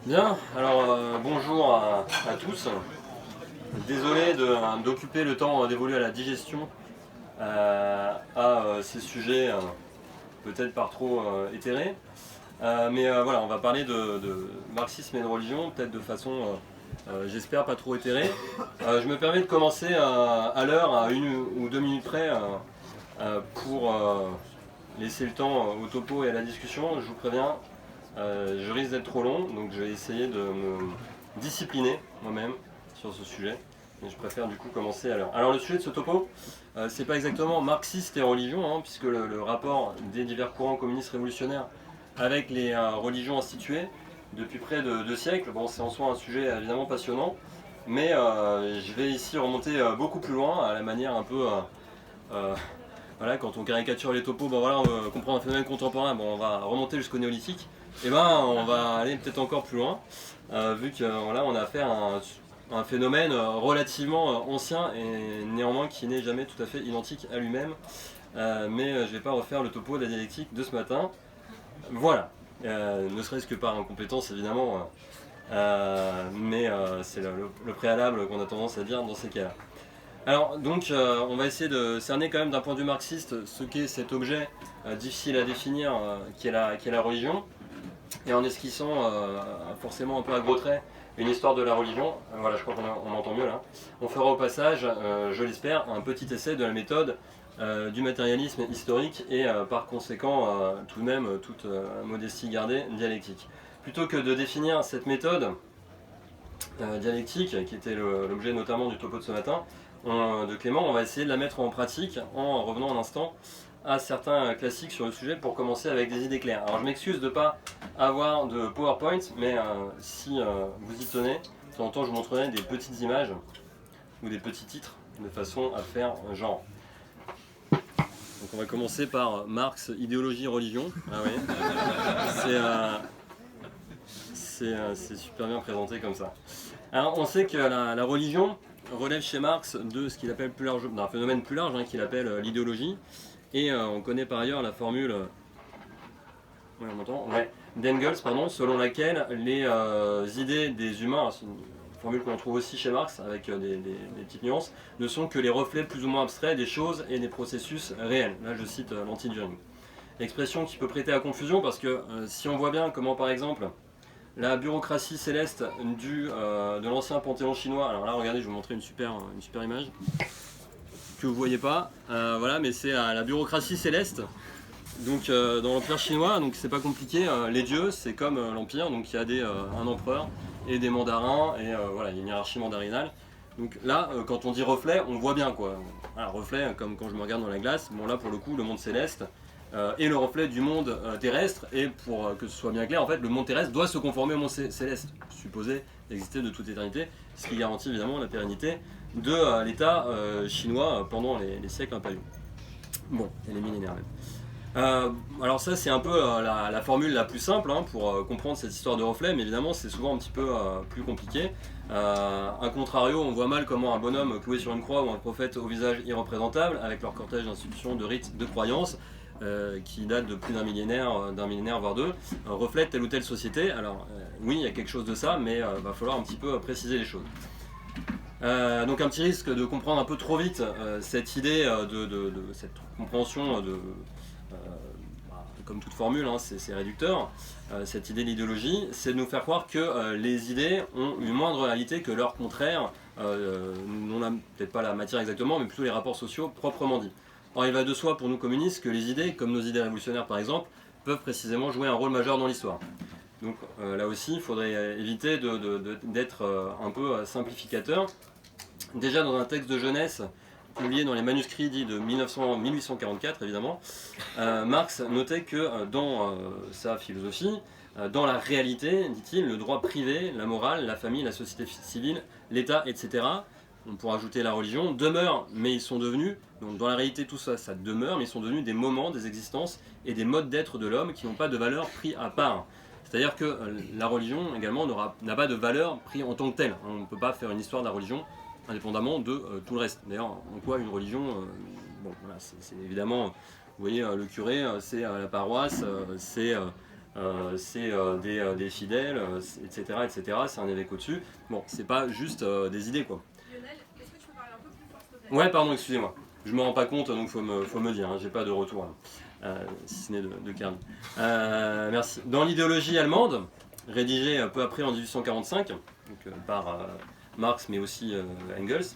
Bien, alors bonjour à tous. Désolé d'occuper le temps dévolu à la digestion à ces sujets peut-être par trop éthérés. Mais voilà, on va parler de marxisme et de religion, peut-être de façon, j'espère, pas trop éthérée. Je me permets de commencer à l'heure, à 1 ou 2 minutes près, pour laisser le temps au topo et à la discussion. Je vous préviens, je risque d'être trop long, donc je vais essayer de me discipliner moi-même sur ce sujet. Et je préfère du coup commencer à l'heure. Alors le sujet de ce topo, c'est pas exactement marxiste et religion, hein, puisque le rapport des divers courants communistes révolutionnaires avec les religions instituées depuis près de 2 siècles, bon, c'est en soi un sujet évidemment passionnant, mais je vais ici remonter beaucoup plus loin, à la manière un peu euh, voilà, quand on caricature les topos, bon voilà, on comprend un phénomène contemporain, bon on va remonter jusqu'au néolithique, et ben on va aller peut-être encore plus loin, vu que voilà, on a affaire à un phénomène relativement ancien et néanmoins qui n'est jamais tout à fait identique à lui-même. Mais je ne vais pas refaire le topo de la dialectique de ce matin. Voilà, ne serait-ce que par incompétence évidemment, mais c'est le préalable qu'on a tendance à dire dans ces cas-là. Alors donc on va essayer de cerner quand même d'un point de vue marxiste ce qu'est cet objet difficile à définir qui est la religion, et en esquissant forcément un peu à gros traits une histoire de la religion. Voilà, je crois qu'on m'entend mieux là. On fera au passage, je l'espère, un petit essai de la méthode du matérialisme historique et par conséquent tout de même toute modestie gardée dialectique. Plutôt que de définir cette méthode dialectique, qui était l'objet notamment du topo de ce matin, de Clément, on va essayer de la mettre en pratique en revenant un instant à certains classiques sur le sujet pour commencer avec des idées claires. Alors je m'excuse de ne pas avoir de PowerPoint, mais si vous y tenez, de temps en temps je vous montrerai des petites images ou des petits titres de façon à faire genre. Donc on va commencer par Marx, idéologie, religion. Ah oui, c'est super bien présenté comme ça. Alors on sait que la religion relève chez Marx de ce qu'il appelle plus large, d'un phénomène plus large qu'il appelle l'idéologie. Et on connaît par ailleurs la formule d'Engels, selon laquelle les idées des humains, c'est une formule qu'on trouve aussi chez Marx avec des petites nuances, ne sont que les reflets plus ou moins abstraits des choses et des processus réels. Là je cite l'anti-Dühring. L'expression qui peut prêter à confusion parce que si on voit bien comment par exemple la bureaucratie céleste de l'ancien panthéon chinois, alors là regardez, je vais vous montrer une super image que vous voyez pas, voilà, mais c'est la bureaucratie céleste. Donc dans l'empire chinois, donc c'est pas compliqué, les dieux c'est comme l'empire, donc il y a un empereur et des mandarins, et voilà, il y a une hiérarchie mandarinale. Donc là, quand on dit reflet, on voit bien quoi. Alors, reflet, comme quand je me regarde dans la glace, bon là pour le coup, le monde céleste est le reflet du monde terrestre, et pour que ce soit bien clair, en fait, le monde terrestre doit se conformer au monde céleste, supposé exister de toute éternité, ce qui garantit évidemment la pérennité de l'État chinois pendant les siècles impériaux. Bon, et les millénaires même. Alors ça c'est un peu la formule la plus simple pour comprendre cette histoire de reflet, mais évidemment c'est souvent un petit peu plus compliqué. A contrario, on voit mal comment un bonhomme cloué sur une croix ou un prophète au visage irreprésentable, avec leur cortège d'institutions, de rites, de croyances, qui datent de plus d'un millénaire voire deux, reflète telle ou telle société. Alors oui, il y a quelque chose de ça, mais va falloir un petit peu préciser les choses. Donc un petit risque de comprendre un peu trop vite cette idée de cette compréhension comme toute formule, c'est réducteur, cette idée de l'idéologie, c'est de nous faire croire que les idées ont une moindre réalité que leur contraire, non peut-être pas la matière exactement, mais plutôt les rapports sociaux proprement dits. Or il va de soi pour nous communistes que les idées, comme nos idées révolutionnaires par exemple, peuvent précisément jouer un rôle majeur dans l'histoire. Donc là aussi, il faudrait éviter d'être un peu simplificateur. Déjà dans un texte de jeunesse, publié dans les manuscrits dits de 1844 évidemment, Marx notait que dans sa philosophie, dans la réalité, dit-il, le droit privé, la morale, la famille, la société civile, l'État, etc., on pourrait ajouter la religion, demeurent, mais ils sont devenus, donc dans la réalité tout ça, ça demeure, mais ils sont devenus des moments, des existences et des modes d'être de l'homme qui n'ont pas de valeur pris à part. C'est-à-dire que la religion également n'a pas de valeur pris en tant que telle. On ne peut pas faire une histoire de la religion indépendamment de tout le reste. D'ailleurs, en quoi une religion, bon, voilà, c'est évidemment, vous voyez, le curé, c'est la paroisse, c'est c'est des fidèles, etc. etc. C'est un évêque au-dessus. Bon, c'est pas juste des idées, quoi. Lionel, est-ce que tu peux parler un peu plus fort, s'il te plaît? Ouais, pardon, excusez-moi. Je me rends pas compte, donc faut me dire, hein, j'ai pas de retour, si ce n'est de Carl. Merci. Dans l'idéologie allemande, rédigée peu après en 1845, donc, par Marx mais aussi Engels,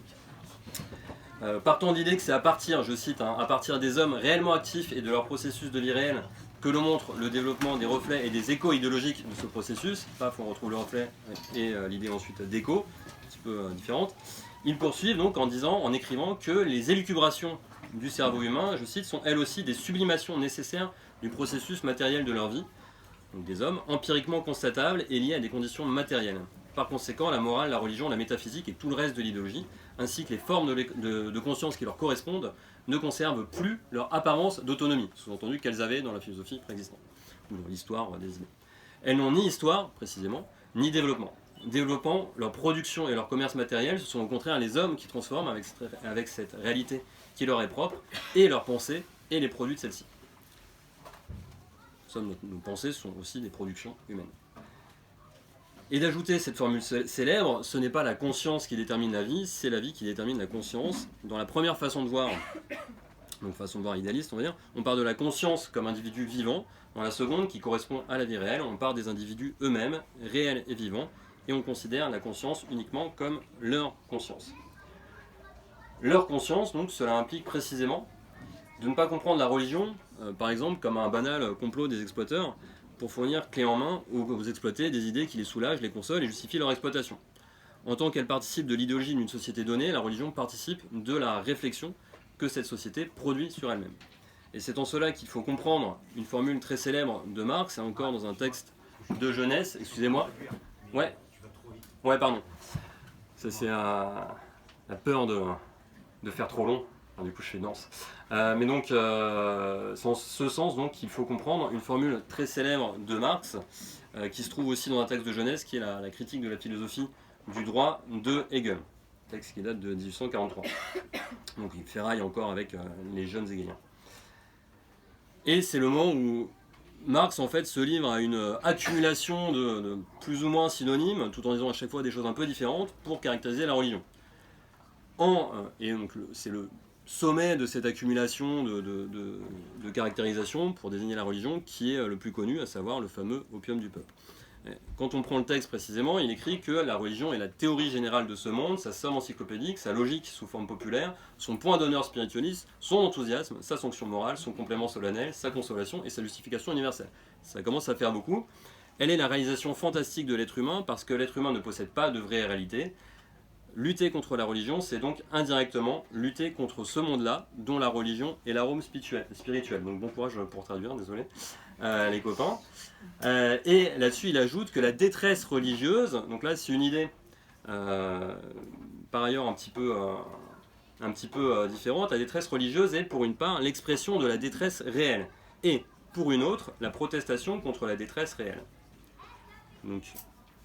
partant de l'idée que c'est à partir, je cite, hein, à partir des hommes réellement actifs et de leur processus de vie réelle que l'on montre le développement des reflets et des échos idéologiques de ce processus. Paf, on retrouve le reflet et l'idée ensuite d'écho, un petit peu différente. Ils poursuivent donc en écrivant que les élucubrations du cerveau humain, je cite, sont elles aussi des sublimations nécessaires du processus matériel de leur vie, donc des hommes, empiriquement constatables et liées à des conditions matérielles. Par conséquent, la morale, la religion, la métaphysique et tout le reste de l'idéologie, ainsi que les formes de conscience qui leur correspondent, ne conservent plus leur apparence d'autonomie, sous-entendu qu'elles avaient dans la philosophie préexistante, ou dans l'histoire des idées. Elles n'ont ni histoire, précisément, ni développement. Développant leur production et leur commerce matériel, ce sont au contraire les hommes qui transforment avec cette réalité qui leur est propre, et leurs pensées et les produits de celle-ci. Nos pensées sont aussi des productions humaines. Et d'ajouter cette formule célèbre, ce n'est pas la conscience qui détermine la vie, c'est la vie qui détermine la conscience. Dans la première façon de voir, donc façon de voir idéaliste on va dire, on parle de la conscience comme individu vivant. Dans la seconde, qui correspond à la vie réelle, on parle des individus eux-mêmes, réels et vivants, et on considère la conscience uniquement comme leur conscience. Leur conscience, donc, cela implique précisément de ne pas comprendre la religion, par exemple, comme un banal complot des exploiteurs, pour fournir clé en main aux exploités des idées qui les soulagent, les consolent et justifient leur exploitation. En tant qu'elle participe de l'idéologie d'une société donnée, la religion participe de la réflexion que cette société produit sur elle-même. Et c'est en cela qu'il faut comprendre une formule très célèbre de Marx, et encore dans un texte de jeunesse, excusez-moi. Ouais, pardon. Ça c'est la peur de faire trop long. Alors, du coup je fais danse. Mais donc, c'est en ce sens donc, qu'il faut comprendre une formule très célèbre de Marx, qui se trouve aussi dans un texte de jeunesse, qui est la critique de la philosophie du droit de Hegel, texte qui date de 1843. Donc il ferraille encore avec les jeunes hegéliens. Et c'est le moment où Marx en fait se livre à une accumulation de plus ou moins synonymes, tout en disant à chaque fois des choses un peu différentes, pour caractériser la religion. Et donc c'est le sommet de cette accumulation de caractérisation pour désigner la religion qui est le plus connu, à savoir le fameux opium du peuple. Quand on prend le texte précisément, il écrit que la religion est la théorie générale de ce monde, sa somme encyclopédique, sa logique sous forme populaire, son point d'honneur spiritualiste, son enthousiasme, sa sanction morale, son complément solennel, sa consolation et sa justification universelle. Ça commence à faire beaucoup. Elle est la réalisation fantastique de l'être humain parce que l'être humain ne possède pas de vraie réalité. Lutter contre la religion, c'est donc indirectement lutter contre ce monde-là, dont la religion est l'arôme spirituel. Donc bon courage pour traduire, désolé, les copains. Et là-dessus, il ajoute que la détresse religieuse, donc là c'est une idée, par ailleurs un petit peu différente, la détresse religieuse est pour une part l'expression de la détresse réelle, et pour une autre, la protestation contre la détresse réelle. Donc,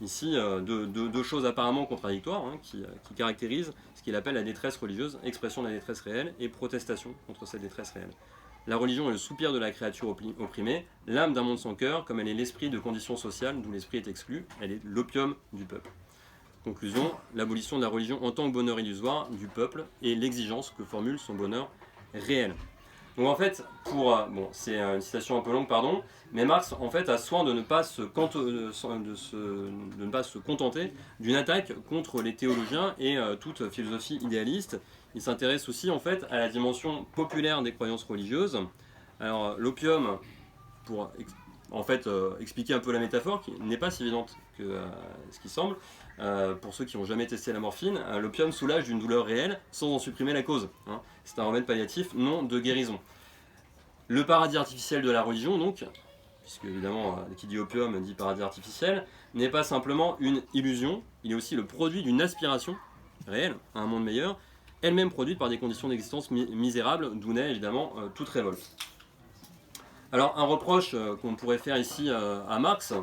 ici, deux choses apparemment contradictoires qui caractérisent ce qu'il appelle la détresse religieuse, expression de la détresse réelle et protestation contre cette détresse réelle. La religion est le soupir de la créature opprimée, l'âme d'un monde sans cœur, comme elle est l'esprit de conditions sociales d'où l'esprit est exclu, elle est l'opium du peuple. Conclusion, l'abolition de la religion en tant que bonheur illusoire du peuple et l'exigence que formule son bonheur réel. Donc en fait, c'est une citation un peu longue, pardon, mais Marx en fait a soin de ne pas se contenter d'une attaque contre les théologiens et toute philosophie idéaliste. Il s'intéresse aussi en fait à la dimension populaire des croyances religieuses. Alors l'opium, pour expliquer un peu la métaphore, qui n'est pas si évidente que ce qui semble, pour ceux qui n'ont jamais testé la morphine, l'opium soulage d'une douleur réelle sans en supprimer la cause. C'est un remède palliatif, non de guérison. Le paradis artificiel de la religion, donc, puisque évidemment, qui dit opium dit paradis artificiel, n'est pas simplement une illusion, il est aussi le produit d'une aspiration réelle à un monde meilleur, elle-même produite par des conditions d'existence misérables, d'où naît évidemment toute révolte. Alors, un reproche qu'on pourrait faire ici à Marx,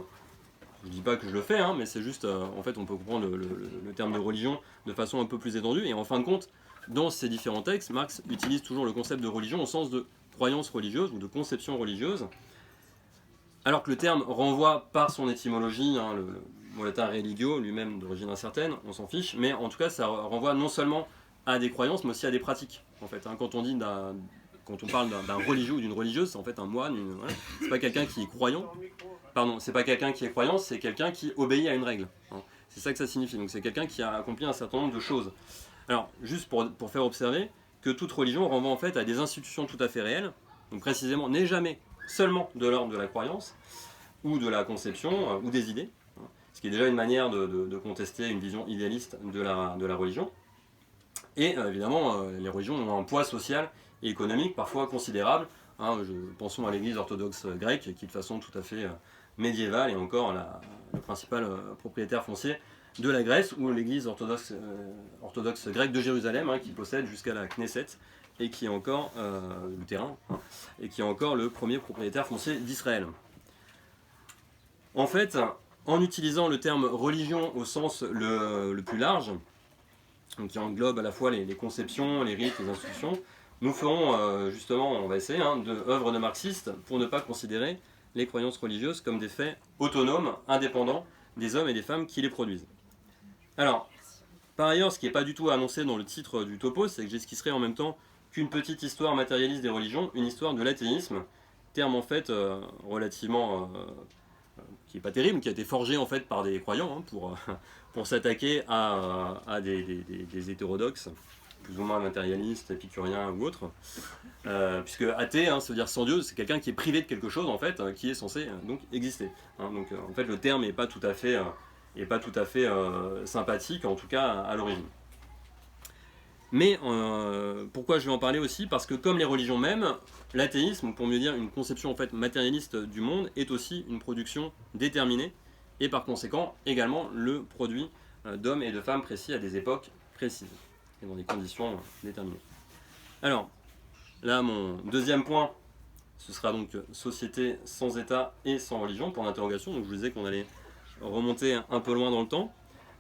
je ne dis pas que je le fais, mais c'est juste, en fait, on peut comprendre le terme de religion de façon un peu plus étendue, et en fin de compte, dans ces différents textes, Marx utilise toujours le concept de religion au sens de croyance religieuse ou de conception religieuse. Alors que le terme renvoie par son étymologie, hein, le latin religio, lui-même d'origine incertaine, on s'en fiche, mais en tout cas ça renvoie non seulement à des croyances, mais aussi à des pratiques. En fait, hein, quand on parle d'un religieux ou d'une religieuse, c'est en fait un moine, voilà. C'est pas quelqu'un qui est croyant, pardon, c'est pas quelqu'un qui est croyant, c'est quelqu'un qui obéit à une règle. Hein. C'est ça que ça signifie, donc c'est quelqu'un qui a accompli un certain nombre de choses. Alors, juste pour faire observer que toute religion renvoie en fait à des institutions tout à fait réelles, donc précisément n'est jamais seulement de l'ordre de la croyance, ou de la conception, ou des idées, hein, ce qui est déjà une manière de contester une vision idéaliste de la religion. Et évidemment, les religions ont un poids social et économique parfois considérable. Hein, pensons à l'église orthodoxe grecque, qui est de façon tout à fait médiévale, et encore le principal propriétaire foncier de la Grèce, ou l'église orthodoxe grecque de Jérusalem, hein, qui possède jusqu'à la Knesset, et qui est encore le terrain, hein, et qui est encore le premier propriétaire foncier d'Israël. En fait, en utilisant le terme religion au sens le plus large, donc qui englobe à la fois les conceptions, les rites, les institutions, nous ferons justement, on va essayer, hein, œuvres de marxistes pour ne pas considérer les croyances religieuses comme des faits autonomes, indépendants des hommes et des femmes qui les produisent. Alors, par ailleurs, ce qui n'est pas du tout annoncé dans le titre du topo, c'est que j'esquisserai en même temps qu'une petite histoire matérialiste des religions, une histoire de l'athéisme, terme en fait relativement qui n'est pas terrible, qui a été forgé en fait par des croyants, hein, pour s'attaquer à des hétérodoxes, plus ou moins matérialistes, épicuriens ou autres. Puisque athée, hein, ça veut dire sans Dieu, c'est quelqu'un qui est privé de quelque chose en fait, qui est censé donc exister. Hein, donc en fait le terme n'est pas tout à fait, sympathique, en tout cas à l'origine. Mais pourquoi je vais en parler aussi? Parce que comme les religions mêmes, l'athéisme, ou pour mieux dire une conception en fait matérialiste du monde, est aussi une production déterminée, et par conséquent également le produit d'hommes et de femmes précis à des époques précises, et dans des conditions déterminées. Alors, là mon deuxième point, ce sera donc société sans État et sans religion, pour l'interrogation. Donc je vous disais qu'on allait remonter un peu loin dans le temps.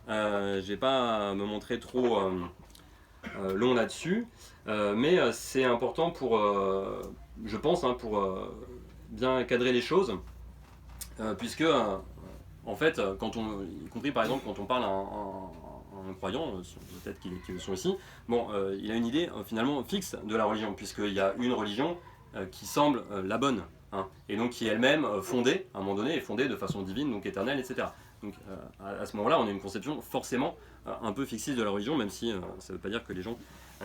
Je ne vais pas me montrer trop long là-dessus, mais c'est important pour, je pense, hein, pour bien cadrer les choses, puisque en fait, y compris par exemple quand on parle à un croyant, peut-être qu'il le sont ici, bon, il a une idée finalement fixe de la religion, puisqu'il y a une religion qui semble la bonne, hein, et donc qui est elle-même fondée, à un moment donné, est fondée de façon divine, donc éternelle, etc. Donc à ce moment-là, on a une conception forcément un peu fixiste de la religion, même si ça ne veut pas dire que les gens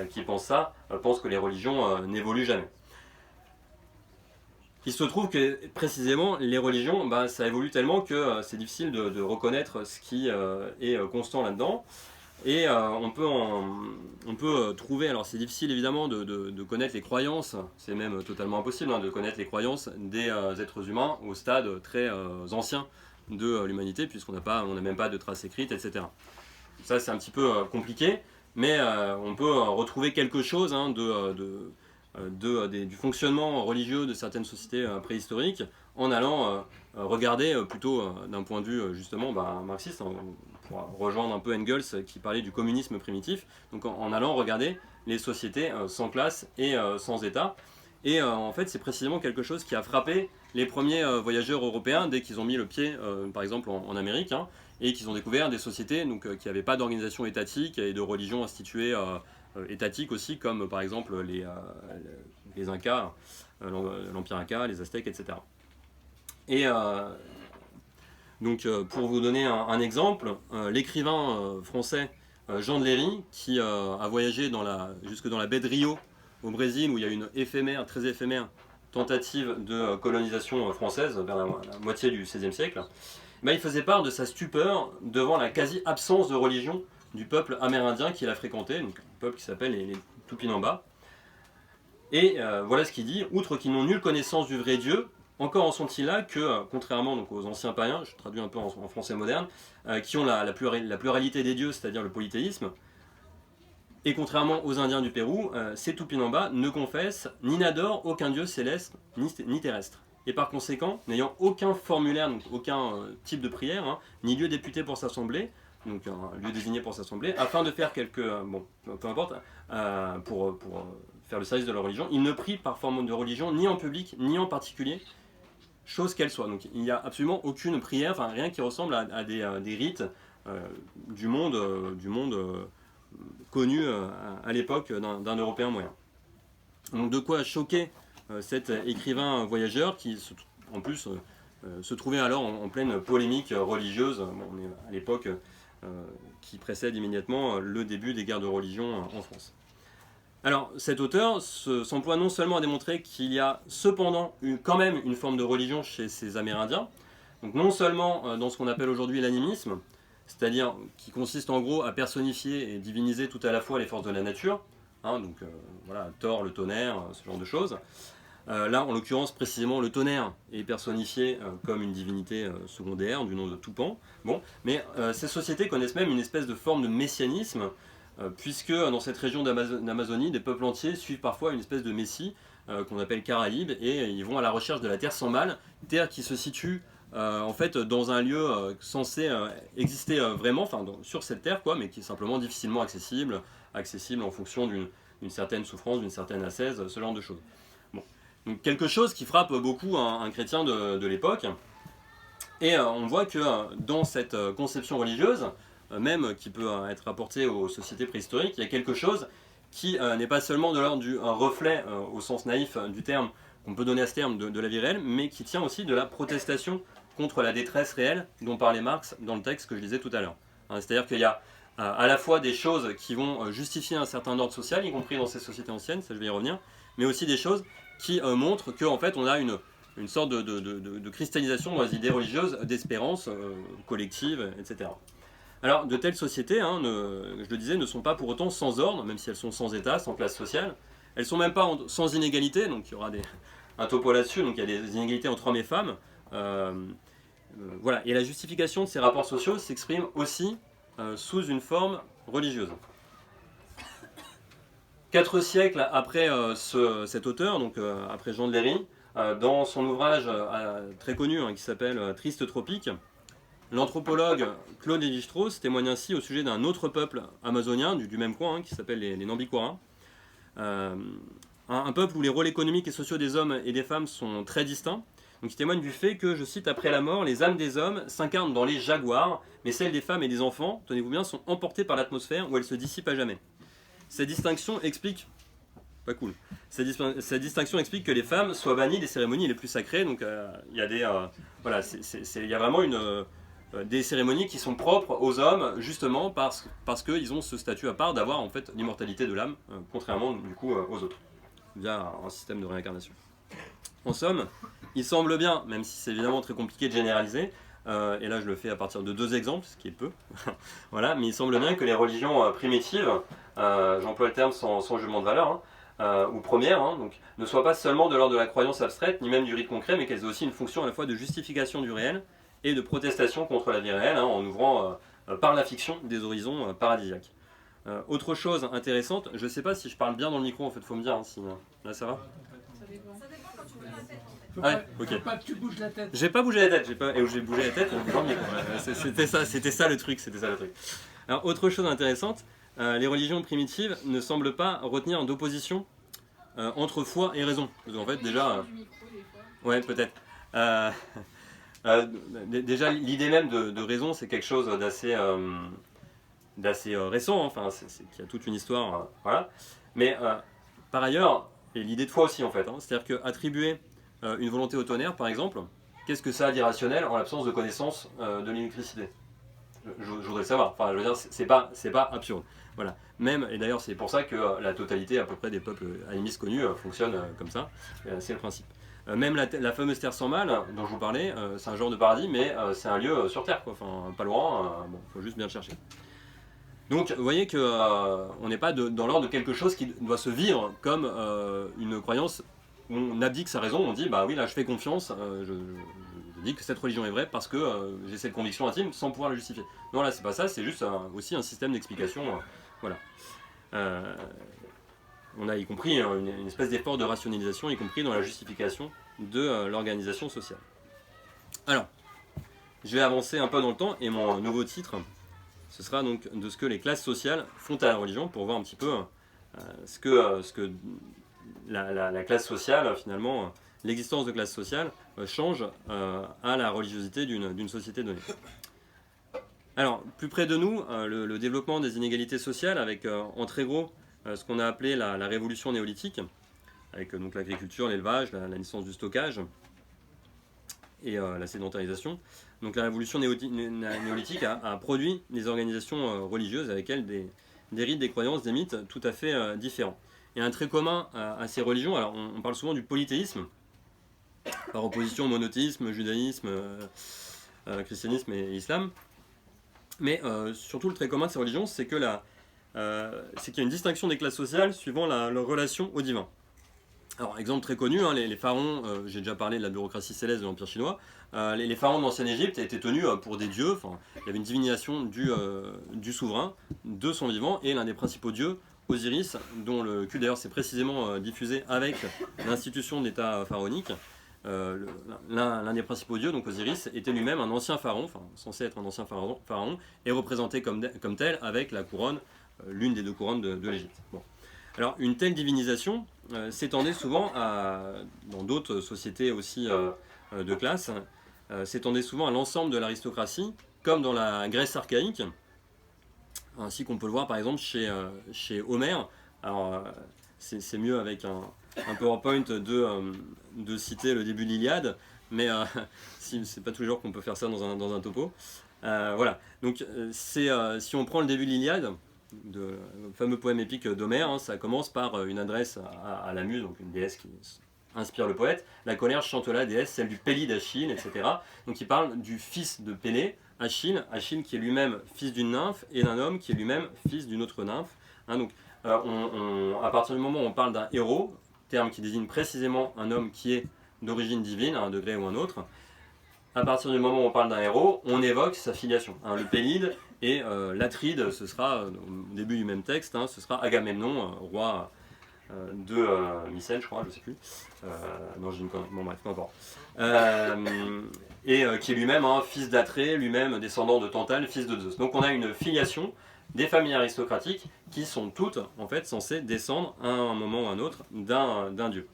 qui pensent ça pensent que les religions n'évoluent jamais. Il se trouve que précisément les religions, ça évolue tellement que c'est difficile de reconnaître ce qui est constant là-dedans. Et on peut trouver, alors c'est difficile évidemment de connaître les croyances, c'est même totalement impossible, hein, de connaître les croyances des êtres humains au stade très ancien de l'humanité, puisqu'on n'a même pas de traces écrites, etc. Ça c'est un petit peu compliqué, mais on peut retrouver quelque chose, hein, du fonctionnement religieux de certaines sociétés préhistoriques en allant regarder plutôt d'un point de vue justement marxiste, pour rejoindre un peu Engels qui parlait du communisme primitif, donc en allant regarder les sociétés sans classe et sans État. Et en fait c'est précisément quelque chose qui a frappé les premiers voyageurs européens dès qu'ils ont mis le pied par exemple en Amérique, hein, et qu'ils ont découvert des sociétés donc, qui n'avaient pas d'organisation étatique et de religion instituée étatiques aussi, comme par exemple les Incas, l'Empire Inca, les Aztèques, etc. Et donc pour vous donner un exemple, l'écrivain français Jean de Léry, qui a voyagé jusque dans la baie de Rio, au Brésil, où il y a une très éphémère tentative de colonisation française vers la moitié du XVIe siècle, il faisait part de sa stupeur devant la quasi-absence de religion du peuple amérindien qu'il a fréquenté, donc un peuple qui s'appelle les Tupinamba. Et voilà ce qu'il dit: outre qu'ils n'ont nulle connaissance du vrai Dieu, encore en sont-ils là que, contrairement donc, aux anciens païens, je traduis un peu en français moderne, qui ont la pluralité des dieux, c'est-à-dire le polythéisme, et contrairement aux Indiens du Pérou, ces Tupinamba ne confessent ni n'adorent aucun dieu céleste ni terrestre. Et par conséquent, n'ayant aucun formulaire, donc aucun type de prière, hein, ni lieu député pour s'assembler, donc un lieu désigné pour s'assembler, afin de faire peu importe, pour faire le service de leur religion, ils ne prient par forme de religion ni en public ni en particulier, chose qu'elle soit. Donc il n'y a absolument aucune prière, enfin rien qui ressemble à des rites du monde connu à l'époque d'un Européen moyen. Donc de quoi choquer cet écrivain voyageur qui en plus se trouvait alors en pleine polémique religieuse. On est à l'époque qui précède immédiatement le début des guerres de religion en France. Alors cet auteur s'emploie non seulement à démontrer qu'il y a cependant quand même une forme de religion chez ces Amérindiens, donc non seulement dans ce qu'on appelle aujourd'hui l'animisme, c'est-à-dire qui consiste en gros à personnifier et diviniser tout à la fois les forces de la nature, donc voilà, Thor, le tonnerre, ce genre de choses. Là, en l'occurrence, précisément, le tonnerre est personnifié comme une divinité secondaire du nom de Tupan. Bon, mais ces sociétés connaissent même une espèce de forme de messianisme, puisque dans cette région d'Amazonie, des peuples entiers suivent parfois une espèce de messie qu'on appelle Caraïbe, et ils vont à la recherche de la terre sans mal, terre qui se situe en fait dans un lieu censé exister vraiment, enfin sur cette terre quoi, mais qui est simplement difficilement accessible en fonction d'une certaine souffrance, d'une certaine ascèse, ce genre de choses. Bon. Donc quelque chose qui frappe beaucoup un chrétien de l'époque, et on voit que dans cette conception religieuse, même qui peut être apportée aux sociétés préhistoriques, il y a quelque chose qui n'est pas seulement de l'ordre un reflet au sens naïf du terme qu'on peut donner à ce terme de la vie réelle, mais qui tient aussi de la protestation contre la détresse réelle dont parlait Marx dans le texte que je lisais tout à l'heure. C'est-à-dire qu'il y a à la fois des choses qui vont justifier un certain ordre social, y compris dans ces sociétés anciennes, ça je vais y revenir, mais aussi des choses qui montrent qu'en fait on a une sorte de cristallisation dans les idées religieuses d'espérance collective, etc. Alors, de telles sociétés, je le disais, ne sont pas pour autant sans ordre, même si elles sont sans État, sans classe sociale. Elles ne sont même pas sans inégalité, donc il y aura un topo là-dessus, donc il y a des inégalités entre hommes et femmes. Voilà. Et la justification de ces rapports sociaux s'exprime aussi sous une forme religieuse. 4 siècles après cet auteur, donc après Jean de Léry, dans son ouvrage très connu qui s'appelle Triste Tropique, l'anthropologue Claude Lévi-Strauss témoigne ainsi au sujet d'un autre peuple amazonien du même coin qui s'appelle les Nambiquara. Un peuple où les rôles économiques et sociaux des hommes et des femmes sont très distincts. Donc il témoigne du fait que, je cite, après la mort, les âmes des hommes s'incarnent dans les jaguars, mais celles des femmes et des enfants, tenez-vous bien, sont emportées par l'atmosphère où elles se dissipent à jamais. Cette distinction explique... Pas cool. Cette distinction explique que les femmes soient bannies des cérémonies les plus sacrées. Donc il y a voilà, il y a vraiment des cérémonies qui sont propres aux hommes, justement parce qu'ils ont ce statut à part d'avoir en fait l'immortalité de l'âme, contrairement du coup aux autres, via un système de réincarnation. En somme, il semble bien, même si c'est évidemment très compliqué de généraliser, et là je le fais à partir de 2 exemples, ce qui est peu, voilà, mais il semble bien que les religions primitives, j'emploie le terme sans jugement de valeur, ou premières, donc, ne soient pas seulement de l'ordre de la croyance abstraite, ni même du rite concret, mais qu'elles aient aussi une fonction à la fois de justification du réel et de protestation contre la vie réelle, en ouvrant par la fiction des horizons paradisiaques. Autre chose intéressante, je ne sais pas si je parle bien dans le micro, en fait, il faut me dire, si là ça va. Ça dépend quand tu bouges la tête en fait. Ouais, ok. Faut pas que tu bouges la tête. J'ai pas bougé la tête, j'ai bougé la tête en bougeant le micro. C'était ça le truc, Alors, autre chose intéressante, les religions primitives ne semblent pas retenir d'opposition entre foi et raison. Parce qu'en fait, déjà... ouais, peut-être. Déjà, l'idée même de raison, c'est quelque chose d'assez récent, enfin, qui a toute une histoire, voilà. Mais par ailleurs, et l'idée de foi aussi, en fait, c'est-à-dire qu'attribuer une volonté au tonnerre, par exemple, qu'est-ce que ça a d'irrationnel en l'absence de connaissance de l'électricité ? Je voudrais le savoir, enfin, je veux dire, c'est pas absurde. Voilà. Même, et d'ailleurs, c'est pour ça que la totalité, à peu près, des peuples animistes connus fonctionne comme ça, c'est le principe. Même la fameuse terre sans mal, dont je vous parlais, c'est un genre de paradis, mais c'est un lieu sur terre, quoi. Enfin, pas loin, bon, faut juste bien le chercher. Donc, vous voyez qu'on n'est pas dans l'ordre de quelque chose qui doit se vivre comme une croyance où on abdique sa raison, on dit, bah oui, là, je fais confiance, je dis que cette religion est vraie parce que j'ai cette conviction intime sans pouvoir la justifier. Non, là, c'est pas ça, c'est juste aussi un système d'explication, voilà. On a y compris une espèce d'effort de rationalisation, y compris dans la justification de l'organisation sociale. Alors, je vais avancer un peu dans le temps, et mon nouveau titre, ce sera donc de ce que les classes sociales font à la religion, pour voir un petit peu ce que la classe sociale, finalement, l'existence de classes sociales change à la religiosité d'une société donnée. Alors, plus près de nous, le développement des inégalités sociales avec en très gros ce qu'on a appelé la révolution néolithique, avec donc l'agriculture, l'élevage, la naissance du stockage et la sédentarisation. Donc la révolution néolithique a produit des organisations religieuses avec elles des rites, des croyances, des mythes tout à fait différents. Et un trait commun à ces religions, alors on parle souvent du polythéisme, par opposition au monothéisme, judaïsme, christianisme et islam. Mais surtout le trait commun de ces religions, c'est qu'il y a une distinction des classes sociales suivant leur relation au divin. Alors, exemple très connu, hein, les pharaons, j'ai déjà parlé de la bureaucratie céleste de l'Empire chinois, les pharaons de l'ancienne Égypte étaient tenus pour des dieux, il y avait une divinisation du souverain, de son vivant, et l'un des principaux dieux, Osiris, dont le culte d'ailleurs s'est précisément diffusé avec l'institution d'État pharaonique. L'un des principaux dieux, donc Osiris, était lui-même un ancien pharaon, censé être un ancien pharaon, et représenté comme tel avec la couronne, l'une des deux couronnes de l'Égypte. Bon. Alors, une telle divinisation s'étendait souvent dans d'autres sociétés aussi de classe, s'étendait souvent à l'ensemble de l'aristocratie, comme dans la Grèce archaïque, ainsi qu'on peut le voir par exemple chez Homère. Alors, c'est mieux avec un PowerPoint de citer le début de l'Iliade, mais c'est pas tous les jours qu'on peut faire ça dans un topo. Voilà, donc si on prend le début de l'Iliade, le fameux poème épique d'Homère, hein, ça commence par une adresse à la muse, donc une déesse qui inspire le poète. La colère chante la déesse, celle du Péli d'Achille, etc. Donc il parle du fils de Pélée, Achille qui est lui-même fils d'une nymphe, et d'un homme qui est lui-même fils d'une autre nymphe. Hein, donc à partir du moment où on parle d'un héros, terme qui désigne précisément un homme qui est d'origine divine, à un degré ou un autre, à partir du moment où on parle d'un héros, on évoque sa filiation. Hein, le Pélide et l'Atride, ce sera, au début du même texte, hein, ce sera Agamemnon, roi de Mycène, je crois, je ne sais plus. Non, j'ai une connerie. Bon, bref, peu importe. Qui est lui-même fils d'Atrée, lui-même descendant de Tantale, fils de Zeus. Donc on a une filiation des familles aristocratiques qui sont toutes en fait censées descendre à un moment ou à un autre d'un dieu.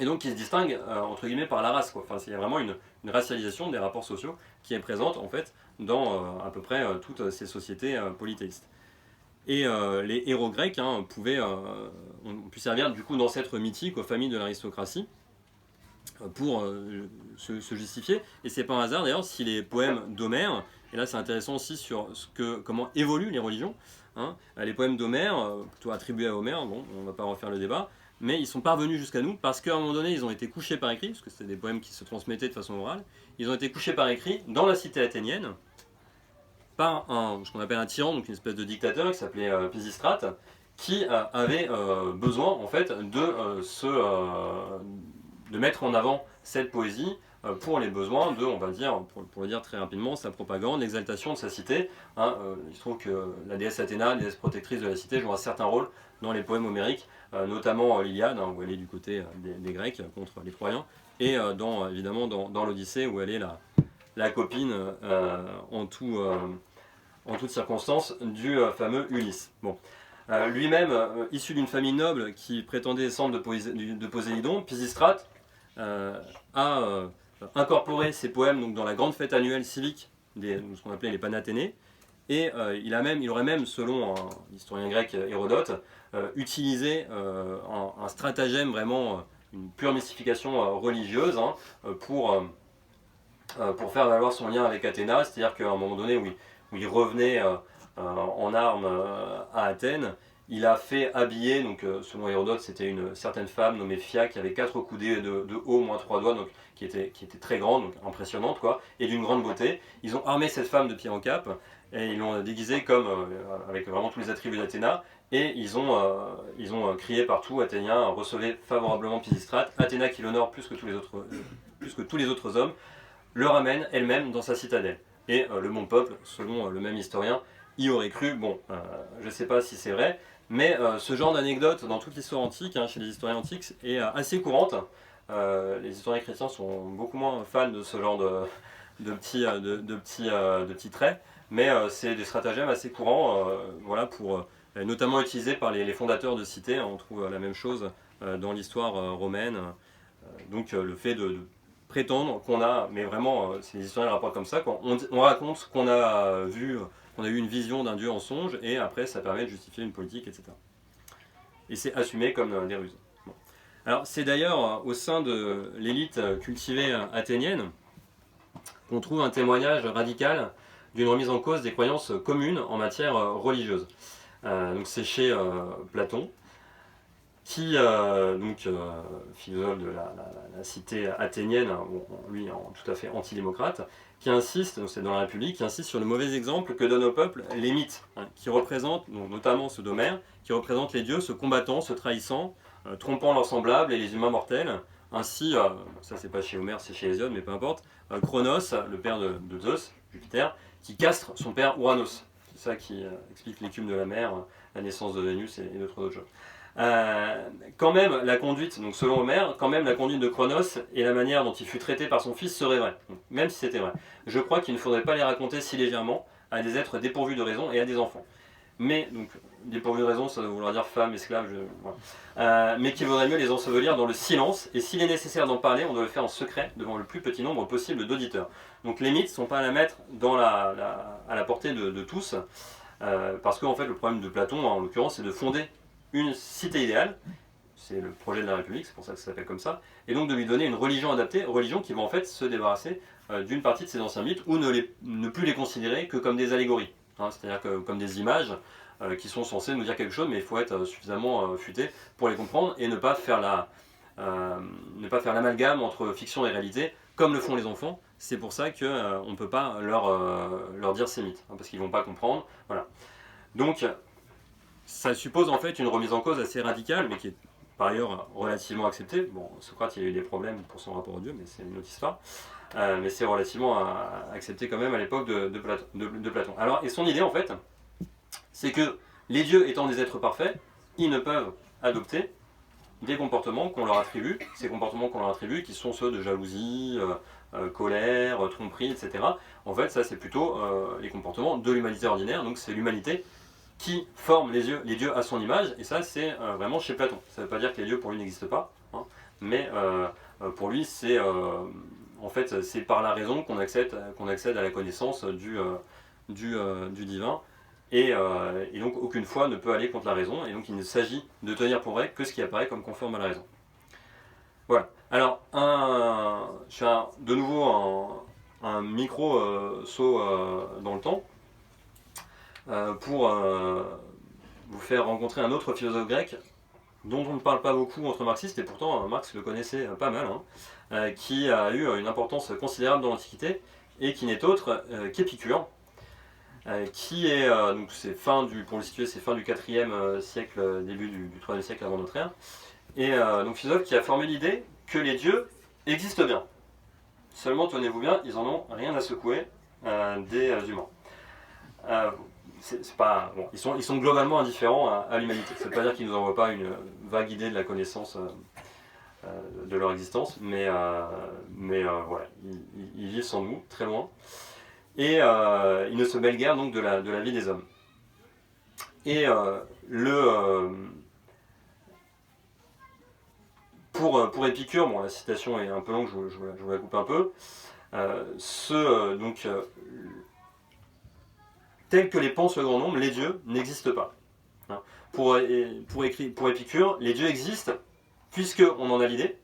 Et donc qui se distinguent entre guillemets par la race, quoi. Enfin, il y a vraiment une racialisation des rapports sociaux qui est présente en fait dans à peu près toutes ces sociétés polythéistes. Et les héros grecs ont pu servir du coup d'ancêtres mythiques aux familles de l'aristocratie pour se justifier. Et c'est pas un hasard d'ailleurs si les poèmes d'Homère, et là c'est intéressant aussi sur comment évoluent les religions, hein, les poèmes d'Homère, plutôt attribués à Homère, bon, on va pas refaire le débat, mais ils sont parvenus jusqu'à nous parce qu'à un moment donné ils ont été couchés par écrit, parce que c'était des poèmes qui se transmettaient de façon orale, ils ont été couchés par écrit dans la cité athénienne par ce qu'on appelle un tyran, donc une espèce de dictateur qui s'appelait Pisistrate, qui avait besoin en fait de mettre en avant cette poésie pour les besoins de, on va dire, pour le dire très rapidement, sa propagande, l'exaltation de sa cité. Hein, il se trouve que la déesse Athéna, la déesse protectrice de la cité, joue un certain rôle dans les poèmes homériques, notamment l'Iliade, hein, où elle est du côté des Grecs contre les Troyens, et évidemment dans l'Odyssée, où elle est la copine en toute circonstance du fameux Ulysse. Bon. Lui-même, issu d'une famille noble qui prétendait descendre de Poséidon, Pisistrate a incorporé ses poèmes donc, dans la grande fête annuelle civique, ce qu'on appelait les Panathénées, et il aurait même, selon un historien grec Hérodote, utilisé un stratagème vraiment, une pure mystification religieuse hein, pour faire valoir son lien avec Athéna, c'est-à-dire qu'à un moment donné où il revenait en armes à Athènes, il a fait habiller, donc selon Hérodote, c'était une certaine femme nommée Phia qui avait 4 coudées de haut, moins 3 doigts, donc qui était très grande, donc impressionnante, quoi, et d'une grande beauté. Ils ont armé cette femme de pied en cap, et ils l'ont déguisée comme, avec vraiment tous les attributs d'Athéna, et ils ont crié partout, Athéniens, recevez favorablement Pisistrate, Athéna qui l'honore plus que tous les autres hommes, le ramène elle-même dans sa citadelle. Et le bon peuple, selon le même historien, y aurait cru. Bon, je ne sais pas si c'est vrai, mais ce genre d'anecdote dans toute l'histoire antique, hein, chez les historiens antiques, est assez courante. Les historiens chrétiens sont beaucoup moins fans de ce genre de petits traits, mais c'est des stratagèmes assez courants, voilà, notamment utilisés par les fondateurs de cités. On trouve la même chose dans l'histoire romaine, Donc le fait de prétendre qu'on a, mais vraiment, c'est les historiens le rapportent comme ça, quand on raconte qu'on a vu, qu'on a eu une vision d'un dieu en songe, et après ça permet de justifier une politique, etc. Et c'est assumé comme des ruses. Bon. Alors c'est d'ailleurs au sein de l'élite cultivée athénienne qu'on trouve un témoignage radical d'une remise en cause des croyances communes en matière religieuse. Donc c'est chez Platon, qui, philosophe de la cité athénienne, bon, lui tout à fait antidémocrate, qui insiste, donc c'est dans la République, qui insiste sur le mauvais exemple que donnent au peuple les mythes, qui représentent, donc notamment ceux d'Homère, qui représentent les dieux se combattant, se trahissant, trompant leurs semblables et les humains mortels. Ainsi, ça c'est pas chez Homère, c'est chez Hésiode, mais peu importe, Cronos, le père de Zeus, Jupiter, qui castre son père Ouranos. C'est ça qui explique l'écume de la mer, la naissance de Vénus et d'autres choses. Quand même la conduite, donc selon Homère, quand même la conduite de Cronos et la manière dont il fut traité par son fils serait vraie, même si c'était vrai. Je crois qu'il ne faudrait pas les raconter si légèrement à des êtres dépourvus de raison et à des enfants. Mais, donc, dépourvus de raison, ça veut vouloir dire femmes, esclaves, voilà. Mais qu'il vaudrait mieux les ensevelir dans le silence, et s'il est nécessaire d'en parler, on doit le faire en secret devant le plus petit nombre possible d'auditeurs. Donc les mythes ne sont pas à la mettre à la portée de tous, parce qu'en fait le problème de Platon, en l'occurrence, c'est de fonder une cité idéale, c'est le projet de la République, c'est pour ça que ça s'appelle comme ça, et donc de lui donner une religion adaptée, religion qui va en fait se débarrasser d'une partie de ces anciens mythes, ou ne plus les considérer que comme des allégories, hein, c'est-à-dire comme des images qui sont censées nous dire quelque chose, mais il faut être suffisamment futé pour les comprendre, et ne pas faire l'amalgame entre fiction et réalité, comme le font les enfants. C'est pour ça qu'on ne peut pas leur dire ces mythes, hein, parce qu'ils ne vont pas comprendre. Voilà. Donc, ça suppose en fait une remise en cause assez radicale, mais qui est par ailleurs relativement acceptée. Bon, Socrate, il a eu des problèmes pour son rapport au Dieu, mais c'est une autre histoire. Mais c'est relativement accepté quand même à l'époque de Platon. Alors, et son idée en fait, c'est que les dieux étant des êtres parfaits, ils ne peuvent adopter des comportements qu'on leur attribue, ces comportements qu'on leur attribue, qui sont ceux de jalousie, colère, tromperie, etc. En fait, ça c'est plutôt les comportements de l'humanité ordinaire, donc c'est l'humanité qui forme les dieux à son image, et ça c'est vraiment chez Platon. Ça ne veut pas dire que les dieux pour lui n'existent pas, hein, mais pour lui c'est en fait c'est par la raison qu'on accède à la connaissance du divin, et donc aucune foi ne peut aller contre la raison, et donc il ne s'agit de tenir pour vrai que ce qui apparaît comme conforme à la raison. Voilà. Alors, je fais de nouveau un micro saut dans le temps, pour vous faire rencontrer un autre philosophe grec dont on ne parle pas beaucoup entre marxistes, et pourtant Marx le connaissait pas mal, hein, qui a eu une importance considérable dans l'Antiquité, et qui n'est autre qu'Épicure, qui est, donc pour le situer, c'est fin du 4e siècle, début du 3e siècle avant notre ère, et donc philosophe qui a formé l'idée que les dieux existent bien. Seulement, tenez-vous bien, ils en ont rien à secouer des humains. Bon, ils sont globalement indifférents à l'humanité. Ça ne veut pas dire qu'ils ne nous envoient pas une vague idée de la connaissance de leur existence, mais voilà, ils vivent sans nous, très loin. Et ils ne se mêlent guère donc de la vie des hommes. Et pour Épicure, bon, la citation est un peu longue, je vous la coupe un peu. Tel que les pense le grand nombre, les dieux n'existent pas. Hein. Pour Épicure, les dieux existent puisqu'on en a l'idée.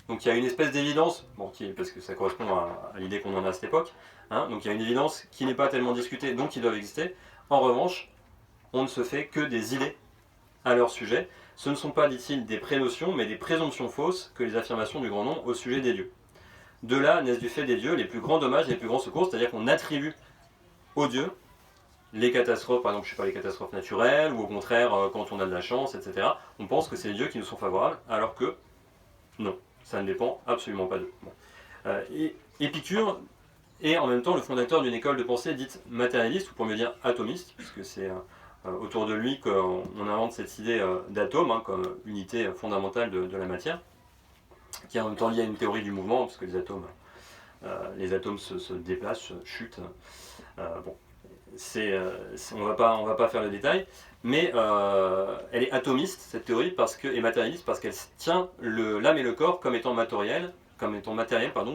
Donc il y a une espèce d'évidence, bon, parce que ça correspond à l'idée qu'on en a à cette époque, hein, donc il y a une évidence qui n'est pas tellement discutée, donc ils doivent exister. En revanche, on ne se fait que des idées à leur sujet. Ce ne sont pas, dit-il, des prénotions, mais des présomptions fausses que les affirmations du grand nombre au sujet des dieux. De là naissent du fait des dieux les plus grands dommages et les plus grands secours, c'est-à-dire qu'on attribue aux dieux les catastrophes, par exemple, les catastrophes naturelles, ou au contraire, quand on a de la chance, etc. On pense que c'est les dieux qui nous sont favorables, alors que non, ça ne dépend absolument pas d'eux. Bon. Et Épicure est en même temps le fondateur d'une école de pensée dite matérialiste, ou pour mieux dire atomiste, puisque c'est autour de lui qu'on invente cette idée d'atome, hein, comme unité fondamentale de la matière, qui est en même temps liée à une théorie du mouvement, parce que les atomes se déplacent, chutent. Bon. on va pas faire le détail, mais elle est atomiste, cette théorie, et matérialiste, parce qu'elle tient l'âme et le corps comme étant matériel,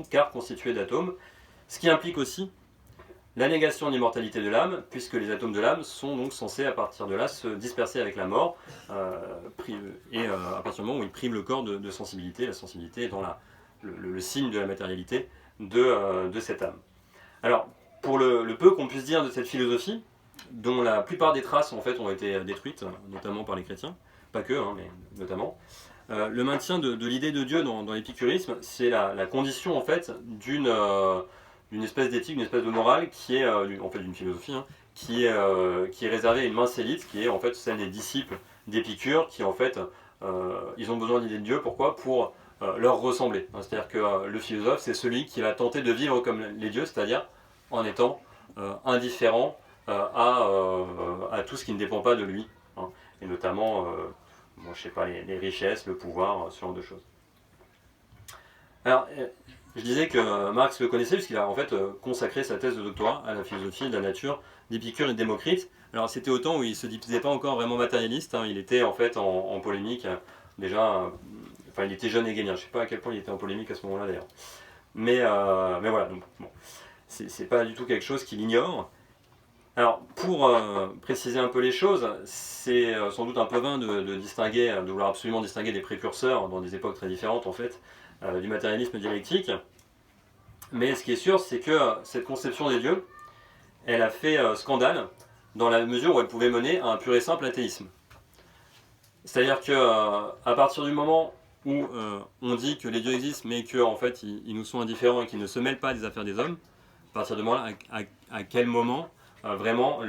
car constitués d'atomes, ce qui implique aussi la négation de l'immortalité de l'âme, puisque les atomes de l'âme sont donc censés à partir de là se disperser avec la mort, à partir du moment où ils privent le corps de sensibilité, la sensibilité étant le signe de la matérialité de cette âme. Alors, pour le peu qu'on puisse dire de cette philosophie, dont la plupart des traces en fait ont été détruites, notamment par les chrétiens, pas que, mais notamment, le maintien de l'idée de Dieu dans l'épicurisme, c'est la condition en fait d'une espèce d'éthique, d'une espèce de morale qui est, en fait d'une philosophie, qui est réservée à une mince élite, qui est en fait celle des disciples d'Épicure, qui en fait, ils ont besoin d'idées de Dieu, pourquoi ? Pour leur ressembler. C'est-à-dire que le philosophe, c'est celui qui va tenter de vivre comme les dieux, c'est-à-dire en étant indifférent à tout ce qui ne dépend pas de lui, et notamment, je sais pas, les richesses, le pouvoir, ce genre de choses. Alors, je disais que Marx le connaissait puisqu'il a en fait consacré sa thèse de doctorat à la philosophie de la nature d'Épicure et de Démocrite. Alors c'était au temps où il ne se disait pas encore vraiment matérialiste, il était en fait en polémique déjà, il était jeune hégélien, je ne sais pas à quel point il était en polémique à ce moment-là d'ailleurs. Mais voilà, donc bon, c'est pas du tout quelque chose qu'il ignore. Alors pour préciser un peu les choses, c'est sans doute un peu vain de vouloir absolument distinguer des précurseurs dans des époques très différentes en fait, du matérialisme dialectique. Mais ce qui est sûr, c'est que cette conception des dieux, elle a fait scandale dans la mesure où elle pouvait mener à un pur et simple athéisme. C'est-à-dire que à partir du moment où on dit que les dieux existent, mais qu'en fait ils nous sont indifférents et qu'ils ne se mêlent pas des affaires des hommes, à partir de moment-là, à quel moment vraiment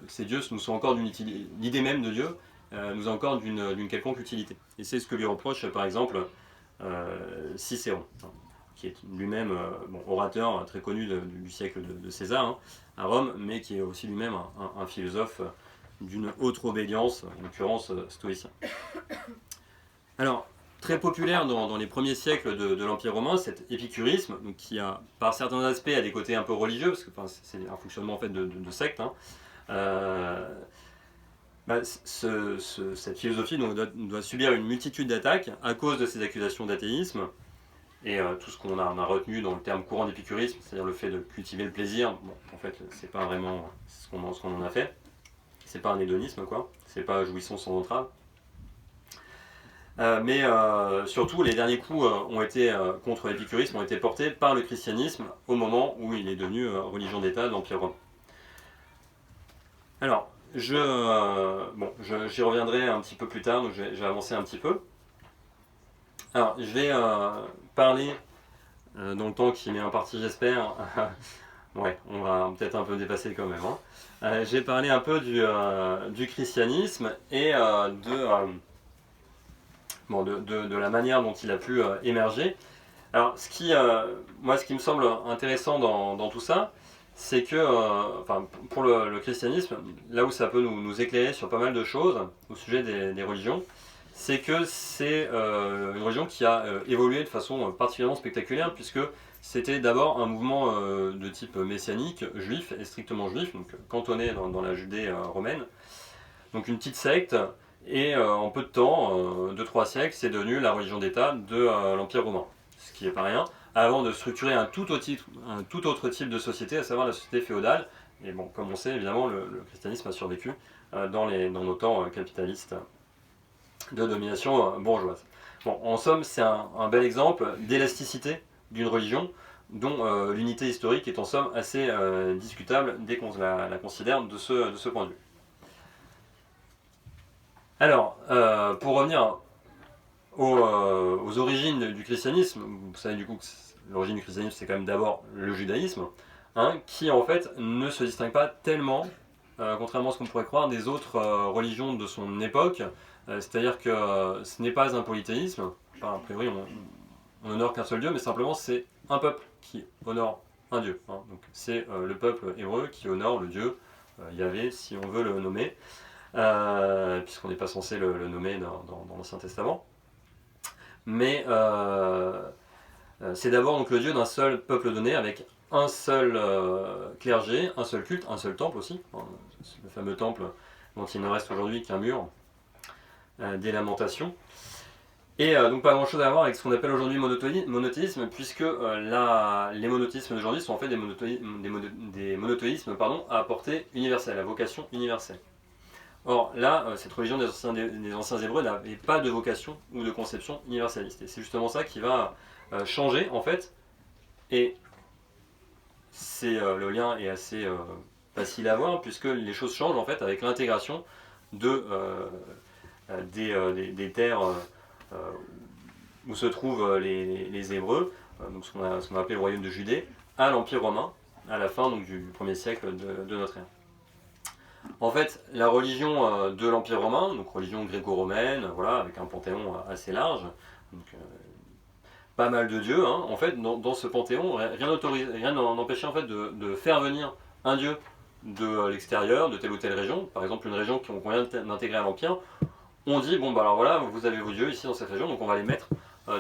ces dieux nous sont encore d'une utilité, l'idée même de Dieu nous a encore d'une quelconque utilité. Et c'est ce que lui reproche par exemple Cicéron, qui est lui-même orateur très connu du siècle de César à Rome, mais qui est aussi lui-même un philosophe d'une haute obédience, en l'occurrence stoïcien. Alors, très populaire dans les premiers siècles de l'Empire romain, cet épicurisme, donc qui a, par certains aspects, a des côtés un peu religieux, parce que c'est un fonctionnement en fait de secte. Cette philosophie doit subir une multitude d'attaques à cause de ces accusations d'athéisme, et tout ce qu'on a retenu dans le terme courant d'épicurisme, c'est-à-dire le fait de cultiver le plaisir, en fait, c'est pas vraiment ce qu'on en a fait. C'est pas un hédonisme, quoi. C'est pas jouissons sans entrave. Mais surtout, les derniers coups contre l'épicurisme ont été portés par le christianisme au moment où il est devenu religion d'État de l'Empire romain. Alors, j'y reviendrai un petit peu plus tard, donc je vais avancer un petit peu. Alors, je vais parler, dans le temps qui m'est imparti, j'espère. Ouais, on va peut-être un peu dépasser quand même. Je vais parler un peu du christianisme et de la manière dont il a pu émerger. Alors, ce qui me semble intéressant dans tout ça, c'est que, pour le christianisme, là où ça peut nous éclairer sur pas mal de choses au sujet des religions, c'est que c'est une religion qui a évolué de façon particulièrement spectaculaire, puisque c'était d'abord un mouvement de type messianique, juif, et strictement juif, donc cantonné dans la Judée romaine. Donc une petite secte, et en peu de temps, 2-3 siècles, c'est devenu la religion d'État de l'Empire romain. Ce qui n'est pas rien, avant de structurer un tout autre type de société, à savoir la société féodale. Et bon, comme on sait, évidemment, le christianisme a survécu dans nos temps capitalistes de domination bourgeoise. Bon, en somme, c'est un bel exemple d'élasticité d'une religion dont l'unité historique est en somme assez discutable dès qu'on la considère de ce point de vue. Alors, pour revenir aux origines du christianisme, vous savez du coup que l'origine du christianisme c'est quand même d'abord le judaïsme, qui en fait ne se distingue pas tellement, contrairement à ce qu'on pourrait croire, des autres religions de son époque. C'est-à-dire que ce n'est pas un polythéisme, a priori on honore qu'un seul dieu, mais simplement c'est un peuple qui honore un dieu. Donc c'est le peuple hébreu qui honore le dieu Yahvé, si on veut le nommer, puisqu'on n'est pas censé le nommer dans l'Ancien Testament. Mais c'est d'abord donc le dieu d'un seul peuple donné, avec un seul clergé, un seul culte, un seul temple aussi, hein, le fameux temple dont il ne reste aujourd'hui qu'un mur, des Lamentations. Et donc pas grand chose à voir avec ce qu'on appelle aujourd'hui monothéisme, puisque les monothéismes d'aujourd'hui sont en fait des monothéismes à portée universelle, à vocation universelle. Or là, cette religion des anciens Hébreux n'avait pas de vocation ou de conception universaliste. Et c'est justement ça qui va changer en fait. Et le lien est assez facile à voir, puisque les choses changent en fait avec l'intégration des terres où se trouvent les Hébreux, donc ce qu'on a appelé le royaume de Judée, à l'Empire romain, à la fin donc, du 1er siècle de notre ère. En fait, la religion de l'Empire romain, donc religion gréco-romaine, voilà, avec un panthéon assez large, donc, pas mal de dieux, hein. En fait, dans ce panthéon, rien n'empêchait en fait de faire venir un dieu de l'extérieur, de telle ou telle région, par exemple une région qu'on vient d'intégrer à l'Empire. On dit, bon bah alors voilà, vous avez vos dieux ici dans cette région, donc on va les mettre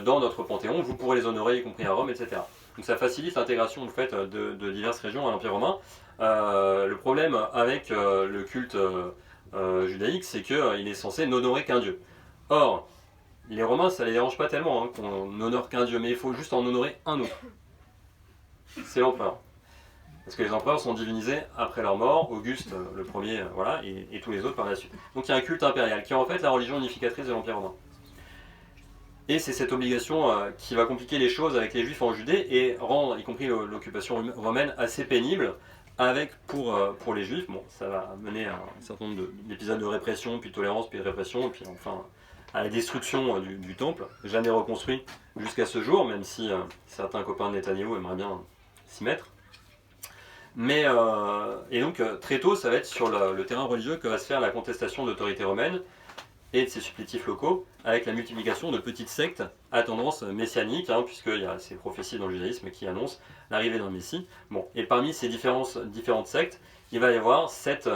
dans notre panthéon, vous pourrez les honorer, y compris à Rome, etc. Donc ça facilite l'intégration de diverses régions à l'Empire romain. Le problème avec le culte judaïque, c'est qu'il est censé n'honorer qu'un dieu. Or, les Romains, ça les dérange pas tellement qu'on n'honore qu'un dieu, mais il faut juste en honorer un autre. C'est l'empereur. Parce que les empereurs sont divinisés après leur mort, Auguste le premier, voilà, et tous les autres par la suite. Donc il y a un culte impérial, qui est en fait la religion unificatrice de l'Empire romain. Et c'est cette obligation qui va compliquer les choses avec les Juifs en Judée et rendre, y compris l'occupation romaine, assez pénible, avec pour les Juifs, bon, ça va mener à un certain nombre d'épisodes de répression, puis de tolérance, puis de répression, et puis enfin à la destruction du temple, jamais reconstruit jusqu'à ce jour, même si certains copains de Netanyahou aimeraient bien s'y mettre. Mais, et donc très tôt, ça va être sur le terrain religieux que va se faire la contestation de l'autorité romaine et de ses supplétifs locaux, avec la multiplication de petites sectes à tendance messianique, hein, puisqu'il y a ces prophéties dans le judaïsme qui annoncent l'arrivée d'un Messie. Bon, et parmi ces différentes sectes, il va y avoir cette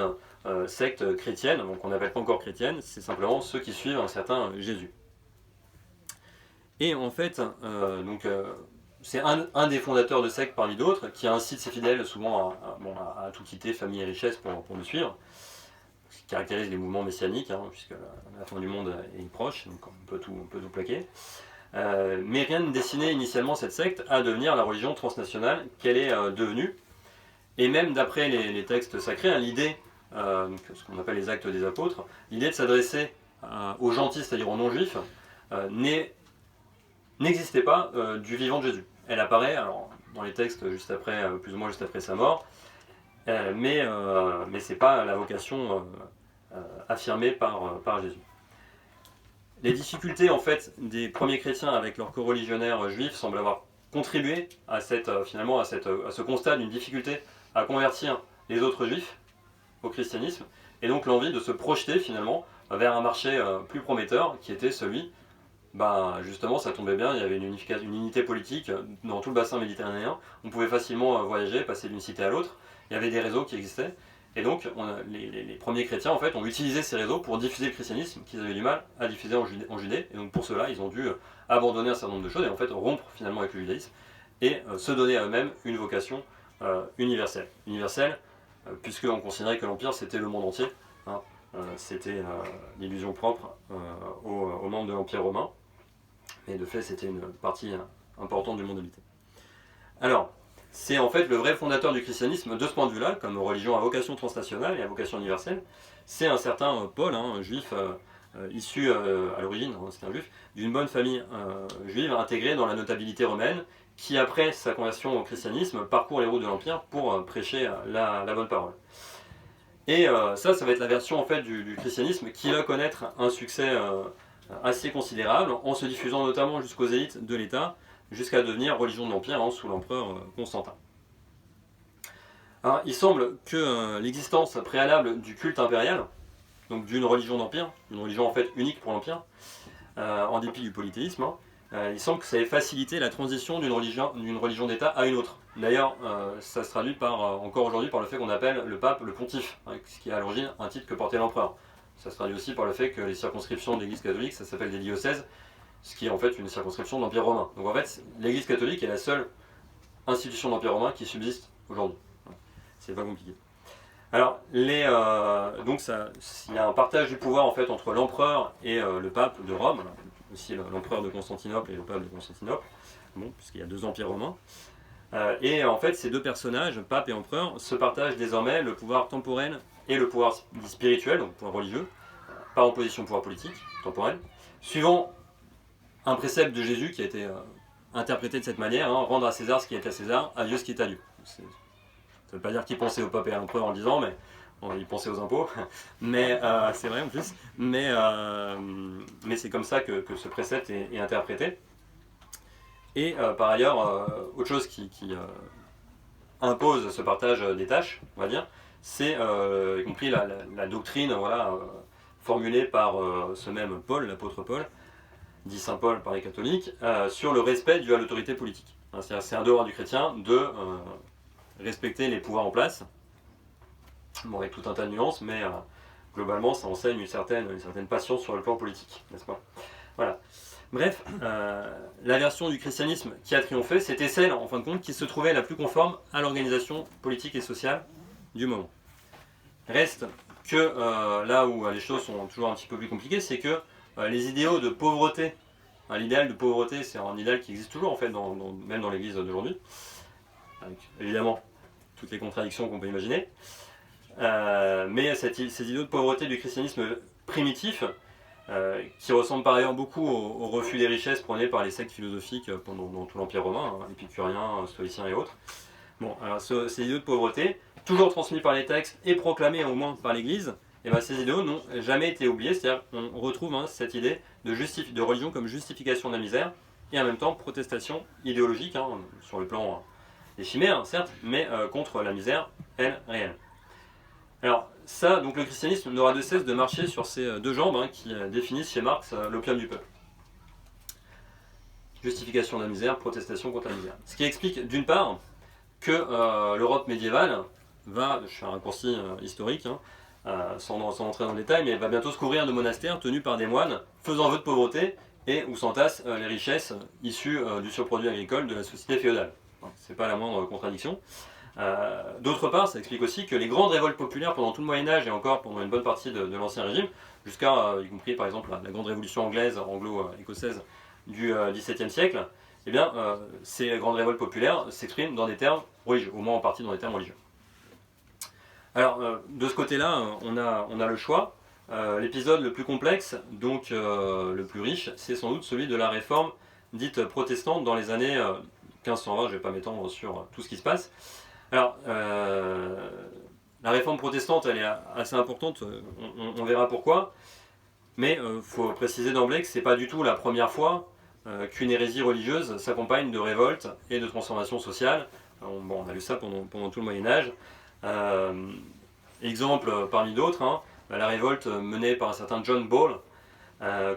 secte chrétienne, donc on n'appelle pas encore chrétienne, c'est simplement ceux qui suivent un certain Jésus. Et en fait, c'est un des fondateurs de secte parmi d'autres, qui incite ses fidèles souvent à tout quitter, famille et richesse, pour le suivre, ce qui caractérise les mouvements messianiques, hein, puisque la fin du monde est proche, donc on peut tout plaquer. Mais rien ne destinait initialement cette secte à devenir la religion transnationale qu'elle est devenue. Et même d'après les textes sacrés, hein, l'idée, ce qu'on appelle les actes des apôtres, l'idée de s'adresser aux gentils, c'est-à-dire aux non-juifs, n'existait pas du vivant de Jésus. Elle apparaît alors, dans les textes juste après, plus ou moins juste après sa mort, mais ce n'est pas la vocation affirmée par Jésus. Les difficultés en fait, des premiers chrétiens avec leurs coreligionnaires juifs semblent avoir contribué à ce constat d'une difficulté à convertir les autres juifs au christianisme, et donc l'envie de se projeter finalement vers un marché plus prometteur qui était celui, justement ça tombait bien, il y avait une unité politique dans tout le bassin méditerranéen, on pouvait facilement voyager, passer d'une cité à l'autre, il y avait des réseaux qui existaient, et donc les premiers chrétiens en fait ont utilisé ces réseaux pour diffuser le christianisme qu'ils avaient du mal à diffuser en Judée, et donc pour cela ils ont dû abandonner un certain nombre de choses et en fait rompre finalement avec le judaïsme et se donner à eux-mêmes une vocation universelle. Universelle, puisqu'on considérait que l'Empire c'était le monde entier, hein, c'était l'illusion propre aux membres de l'Empire romain, mais de fait c'était une partie importante du monde habité. Alors, c'est en fait le vrai fondateur du christianisme de ce point de vue-là, comme religion à vocation transnationale et à vocation universelle, c'est un certain Paul, un juif issu à l'origine, c'est un juif, d'une bonne famille juive intégrée dans la notabilité romaine, qui après sa conversion au christianisme parcourt les routes de l'Empire pour prêcher la bonne parole. Et ça va être la version en fait du christianisme qui va connaître un succès assez considérable en se diffusant notamment jusqu'aux élites de l'État, jusqu'à devenir religion de l'Empire sous l'empereur Constantin. Alors, il semble que l'existence préalable du culte impérial, donc d'une religion d'Empire, une religion en fait unique pour l'Empire, en dépit du polythéisme, il semble que ça ait facilité la transition d'une religion d'État à une autre. D'ailleurs, ça se traduit encore aujourd'hui par le fait qu'on appelle le pape le pontife, ce qui est à l'origine un titre que portait l'empereur. Ça se traduit aussi par le fait que les circonscriptions de l'Église catholique, ça s'appelle des diocèses, ce qui est en fait une circonscription de l'Empire romain. Donc en fait, l'Église catholique est la seule institutions de l'Empire romain qui subsistent aujourd'hui. C'est pas compliqué. Alors, donc il y a un partage du pouvoir en fait entre l'empereur et le pape de Rome, aussi l'empereur de Constantinople et le pape de Constantinople, bon, puisqu'il y a deux empires romains. Et en fait, ces deux personnages, pape et empereur, se partagent désormais le pouvoir temporel et le pouvoir spirituel, donc le pouvoir religieux, par opposition au pouvoir politique, temporel, suivant un précepte de Jésus qui a été interprété de cette manière, hein, rendre à César ce qui est à César, à Dieu ce qui est à Dieu. Ça ne veut pas dire qu'il pensait au pape et à l'empereur en le disant, mais il pensait aux impôts, mais c'est vrai en plus, mais c'est comme ça que ce précepte est interprété. Et par ailleurs, autre chose qui impose ce partage des tâches, on va dire, c'est y compris la doctrine formulée par ce même Paul, l'apôtre Paul, dit Saint Paul par les catholiques, sur le respect dû à l'autorité politique. C'est-à-dire c'est un devoir du chrétien de respecter les pouvoirs en place, bon, avec tout un tas de nuances, mais globalement ça enseigne une certaine patience sur le plan politique, n'est-ce pas? Voilà. Bref, la version du christianisme qui a triomphé, c'était celle, en fin de compte, qui se trouvait la plus conforme à l'organisation politique et sociale du moment. Reste que là où les choses sont toujours un petit peu plus compliquées, c'est que les idéaux de pauvreté, l'idéal de pauvreté, c'est un idéal qui existe toujours en fait, même dans l'église d'aujourd'hui, avec évidemment toutes les contradictions qu'on peut imaginer, mais ces idéaux de pauvreté du christianisme primitif, qui ressemblent par ailleurs beaucoup au refus des richesses prôné par les sectes philosophiques dans tout l'Empire romain, hein, épicuriens, stoïciens et autres. Bon, alors ces idéaux de pauvreté, toujours transmis par les textes et proclamés au moins par l'Église, et ben, ces idéaux n'ont jamais été oubliés, c'est-à-dire qu'on retrouve cette idée de religion comme justification de la misère, et en même temps protestation idéologique, hein, sur le plan des chimères, certes, mais contre la misère, elle, réelle. Alors ça, donc le christianisme n'aura de cesse de marcher sur ces deux jambes, hein, qui définissent chez Marx l'opium du peuple. Justification de la misère, protestation contre la misère. Ce qui explique d'une part que l'Europe médiévale va, je fais un raccourci historique, hein, sans entrer dans le détail, mais va bientôt se couvrir de monastères tenus par des moines faisant vœu de pauvreté et où s'entassent les richesses issues du surproduit agricole de la société féodale. C'est pas la moindre contradiction. D'autre part, ça explique aussi que les grandes révoltes populaires pendant tout le Moyen-Âge et encore pendant une bonne partie de l'Ancien Régime, jusqu'à, y compris par exemple la grande révolution anglaise, anglo-écossaise du XVIIe siècle, eh bien, ces grandes révoltes populaires s'expriment dans des termes religieux, au moins en partie dans des termes religieux. Alors, de ce côté-là, on a le choix. L'épisode le plus complexe, donc le plus riche, c'est sans doute celui de la réforme dite protestante dans les années 1520, je ne vais pas m'étendre sur tout ce qui se passe. Alors, la réforme protestante, elle est assez importante, on verra pourquoi, mais il faut préciser d'emblée que ce n'est pas du tout la première fois qu'une hérésie religieuse s'accompagne de révoltes et de transformations sociales. On a lu ça pendant tout le Moyen-Âge. Exemple parmi d'autres, hein, la révolte menée par un certain John Ball,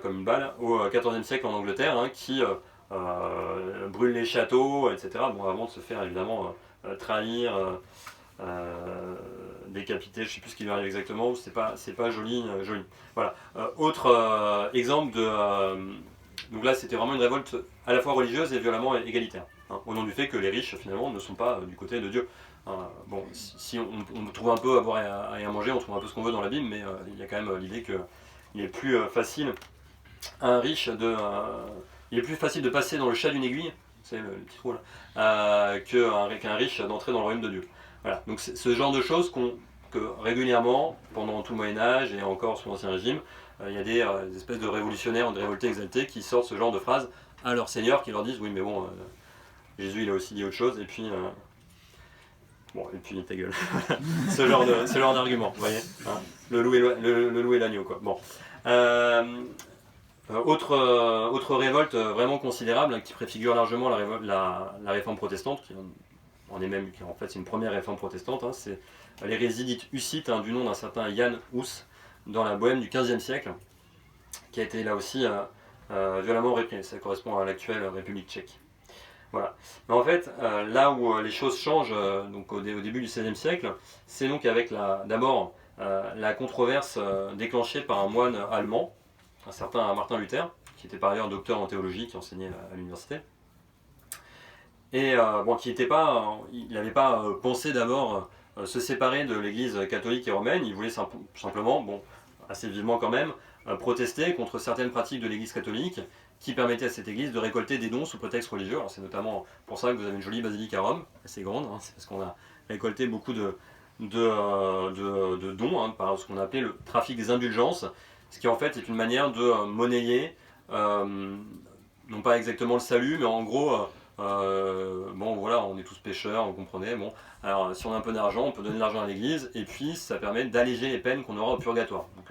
comme une balle, au XIVe siècle en Angleterre, hein, qui brûle les châteaux, etc. Bon, avant de se faire évidemment trahir, décapiter, je ne sais plus ce qui lui arrive exactement, c'est pas joli. Voilà. Autre exemple donc là c'était vraiment une révolte à la fois religieuse et violemment égalitaire, hein, au nom du fait que les riches finalement ne sont pas du côté de Dieu. Bon, si on trouve un peu à boire et à manger, on trouve un peu ce qu'on veut dans la Bible, mais il y a quand même l'idée qu'il est plus facile à un riche il est plus facile de passer dans le chat d'une aiguille, c'est le petit trou là, qu'un riche d'entrer dans le royaume de Dieu. Voilà. Donc c'est ce genre de choses que régulièrement, pendant tout le Moyen-Âge et encore sous l'Ancien Régime, il y a des espèces de révolutionnaires, de révoltés exaltés qui sortent ce genre de phrases à leur seigneur qui leur disent oui mais bon, Jésus il a aussi dit autre chose et puis ta gueule. ce genre d'argument, vous voyez, hein, le loup et l'agneau quoi. Bon. Autre révolte vraiment considérable, hein, qui préfigure largement la réforme protestante, qui en fait c'est une première réforme protestante, hein, c'est l'hérésie dite hussite, hein, du nom d'un certain Jan Hus dans la Bohême du XVe siècle, qui a été là aussi violemment réprimée. Ça correspond à l'actuelle République tchèque. Voilà. Mais en fait, là où les choses changent donc au début du XVIe siècle, c'est donc avec d'abord la controverse déclenchée par un moine allemand, un certain Martin Luther, qui était par ailleurs docteur en théologie, qui enseignait à l'université. et qui n'était pas, il n'avait pas pensé d'abord se séparer de l'Église catholique et romaine, il voulait simplement, assez vivement quand même, protester contre certaines pratiques de l'Église catholique qui permettaient à cette Église de récolter des dons sous prétexte religieux. Alors c'est notamment pour ça que vous avez une jolie basilique à Rome, assez grande, hein, c'est parce qu'on a récolté beaucoup de dons par ce qu'on a appelé le trafic des indulgences, ce qui en fait est une manière de monnayer, non pas exactement le salut, mais en gros, voilà, on est tous pécheurs, vous comprenez, alors si on a un peu d'argent, on peut donner de l'argent à l'église, et puis ça permet d'alléger les peines qu'on aura au purgatoire. Donc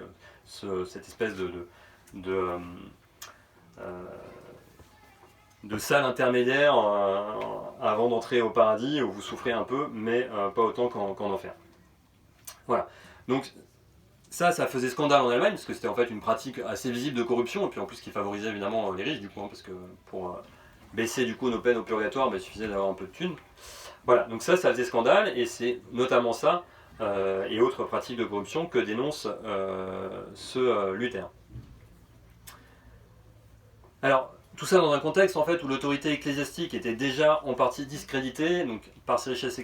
cette espèce de salle intermédiaire avant d'entrer au paradis où vous souffrez un peu, mais pas autant qu'en enfer. Voilà. Donc ça faisait scandale en Allemagne, parce que c'était en fait une pratique assez visible de corruption, et puis en plus qui favorisait évidemment les riches, du coup, parce que pour baisser du coup nos peines au purgatoire, il suffisait d'avoir un peu de thunes. Voilà, donc ça faisait scandale, et c'est notamment ça, et autres pratiques de corruption que dénonce ce Luther. Alors, tout ça dans un contexte en fait où l'autorité ecclésiastique était déjà en partie discréditée, donc par ses richesses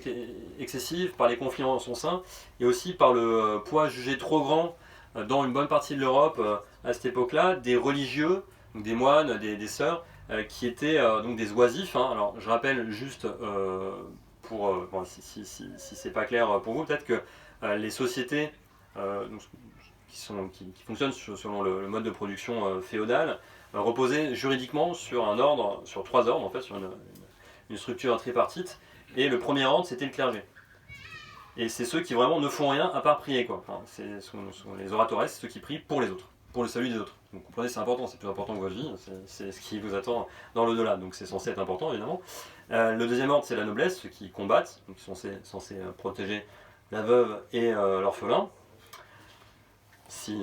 excessives, par les conflits en son sein, et aussi par le poids jugé trop grand dans une bonne partie de l'Europe à cette époque-là, des religieux, donc des moines, des sœurs, qui étaient donc des oisifs. Alors je rappelle juste, si c'est pas clair pour vous, peut-être que les sociétés qui fonctionnent selon le mode de production féodal, reposait juridiquement sur un ordre, sur 3 ordres en fait, sur une structure tripartite, et le premier ordre c'était le clergé. Et c'est ceux qui vraiment ne font rien à part prier, quoi. Enfin, sont les oratores, c'est ceux qui prient pour les autres, pour le salut des autres. Donc vous comprenez, c'est important, c'est plus important que votre vie, c'est ce qui vous attend dans l'au-delà, donc c'est censé être important évidemment. Le deuxième ordre c'est la noblesse, ceux qui combattent, donc qui sont censés protéger la veuve et l'orphelin, si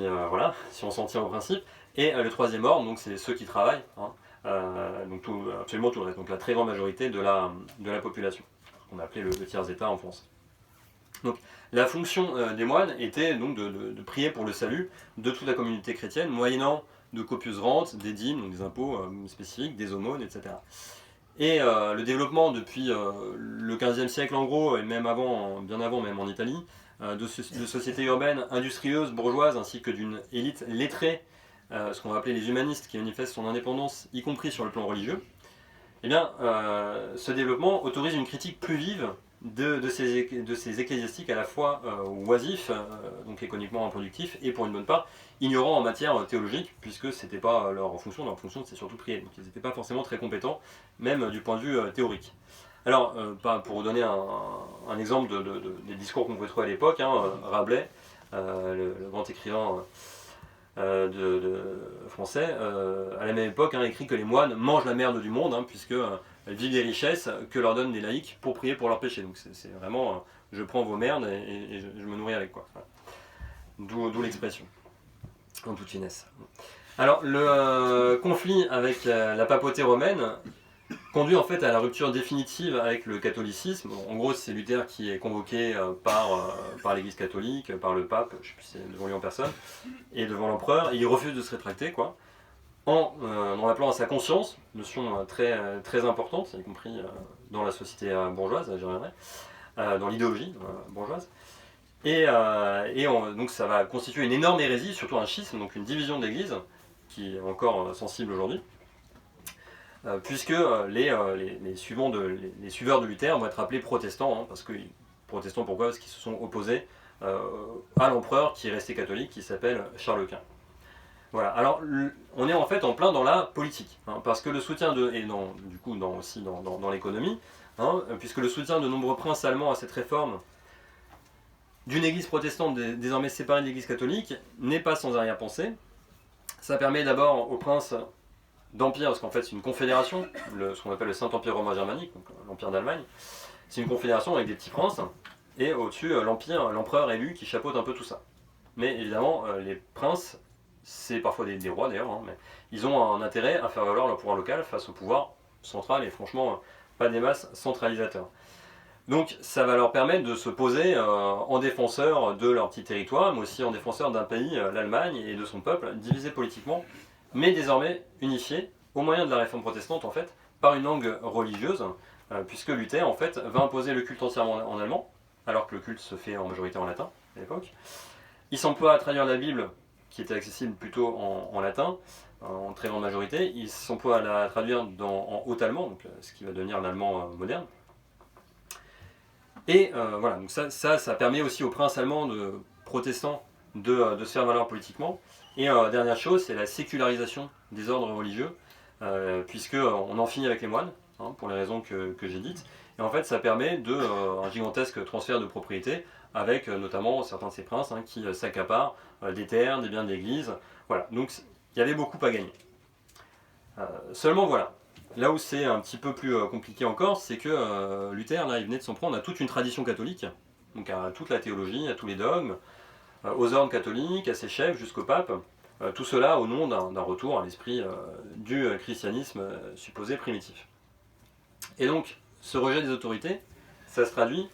on s'en tient au principe. Et le troisième ordre, donc c'est ceux qui travaillent, donc absolument tout le reste, donc la très grande majorité de la population, qu'on a appelé le tiers-état en France. Donc la fonction des moines était donc de prier pour le salut de toute la communauté chrétienne, moyennant de copieuses rentes, des dîmes, donc des impôts spécifiques, des aumônes, etc. Et le développement depuis le XVe siècle en gros, et même bien avant, même en Italie, de sociétés urbaines, industrieuses, bourgeoises, ainsi que d'une élite lettrée, ce qu'on va appeler les humanistes, qui manifestent son indépendance, y compris sur le plan religieux, eh bien, ce développement autorise une critique plus vive de ces ecclésiastiques à la fois oisifs, donc économiquement improductifs, et pour une bonne part ignorants en matière théologique, puisque c'était pas leur fonction c'est surtout prier, donc ils n'étaient pas forcément très compétents, même du point de vue théorique. Alors, pour vous donner un exemple des discours qu'on pouvait trouver à l'époque, Rabelais, le grand écrivain français, à la même époque, écrit que les moines mangent la merde du monde, puisque elles vivent des richesses que leur donnent des laïcs pour prier pour leurs péchés. Donc c'est vraiment, je prends vos merdes et je me nourris avec, quoi. Voilà. D'où l'expression, en toute finesse. Alors, le conflit avec la papauté romaine conduit en fait à la rupture définitive avec le catholicisme. En gros, c'est Luther qui est convoqué par l'Église catholique, par le pape, je ne sais plus si c'est devant lui en personne, et devant l'empereur, et il refuse de se rétracter, quoi, en appelant à sa conscience, notion très, très importante, y compris dans la société bourgeoise, j'y reviendrai, dans l'idéologie bourgeoise. Donc ça va constituer une énorme hérésie, surtout un schisme, donc une division de l'Église, qui est encore sensible aujourd'hui. Puisque les suiveurs de Luther vont être appelés protestants, parce que protestants pourquoi ? Parce qu'ils se sont opposés à l'empereur qui est resté catholique, qui s'appelle Charles Quint. Voilà. Alors on est en fait en plein dans la politique, parce que le soutien aussi dans l'économie, puisque le soutien de nombreux princes allemands à cette réforme d'une église protestante désormais séparée de l'église catholique n'est pas sans arrière-pensée. Ça permet d'abord aux princes d'empire, parce qu'en fait c'est une confédération, ce qu'on appelle le Saint-Empire romain germanique, donc l'Empire d'Allemagne. C'est une confédération avec des petits princes, et au-dessus l'empereur élu qui chapeaute un peu tout ça. Mais évidemment, les princes, c'est parfois des rois d'ailleurs, mais ils ont un intérêt à faire valoir leur pouvoir local face au pouvoir central, et franchement, pas des masses centralisateurs. Donc ça va leur permettre de se poser en défenseurs de leur petit territoire, mais aussi en défenseurs d'un pays, l'Allemagne, et de son peuple, divisé politiquement, mais désormais unifié, au moyen de la réforme protestante en fait, par une langue religieuse, puisque Luther en fait va imposer le culte entièrement en allemand, alors que le culte se fait en majorité en latin à l'époque. Il s'emploie à traduire la Bible, qui était accessible plutôt en latin, en très grande majorité. Il s'emploie à la traduire en haut-allemand, donc ce qui va devenir l'allemand moderne. Et voilà, donc ça permet aussi aux princes allemands protestants de se faire valoir politiquement. Et dernière chose, c'est la sécularisation des ordres religieux, puisqu'on en finit avec les moines, hein, pour les raisons que j'ai dites. Et en fait, ça permet un gigantesque transfert de propriété, avec notamment certains de ces princes hein, qui s'accaparent des terres, des biens de l'église. Voilà, donc il y avait beaucoup à gagner. Seulement voilà, là où c'est un petit peu plus compliqué encore, c'est que Luther, là, il venait de s'en prendre à toute une tradition catholique, donc à toute la théologie, à tous les dogmes, aux ordres catholiques, à ses chefs, jusqu'au pape. Tout cela au nom d'un retour à l'esprit du christianisme supposé primitif. Et donc, ce rejet des autorités, ça se traduit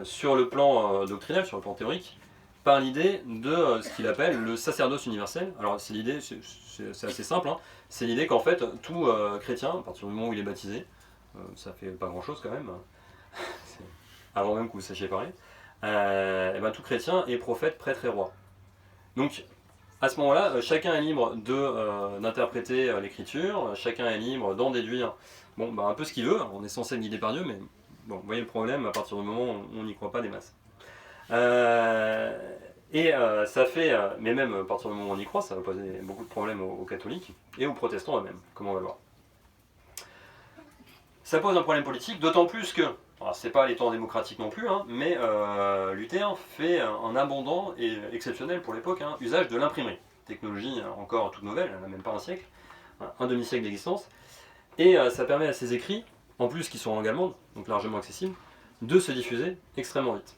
sur le plan doctrinal, sur le plan théorique, par l'idée de ce qu'il appelle le sacerdoce universel. Alors, c'est l'idée, c'est assez simple, hein, c'est l'idée qu'en fait, tout chrétien, à partir du moment où il est baptisé, ça fait pas grand-chose quand même, avant même que vous sachiez parler, et ben, tout chrétien est prophète, prêtre et roi. Donc, à ce moment-là, chacun est libre d'interpréter l'écriture, chacun est libre d'en déduire un peu ce qu'il veut. On est censé être guidé par Dieu, mais bon, vous voyez le problème à partir du moment où on n'y croit pas des masses. Ça fait, mais même à partir du moment où on y croit, ça va poser beaucoup de problèmes aux catholiques et aux protestants eux-mêmes, comme on va le voir. Ça pose un problème politique, d'autant plus que, c'est pas les temps démocratiques non plus, hein, mais Luther fait un abondant et exceptionnel pour l'époque usage de l'imprimerie. Technologie encore toute nouvelle, elle n'a même pas un siècle, un demi-siècle d'existence, et ça permet à ses écrits, en plus qui sont en langue allemande, donc largement accessibles, de se diffuser extrêmement vite.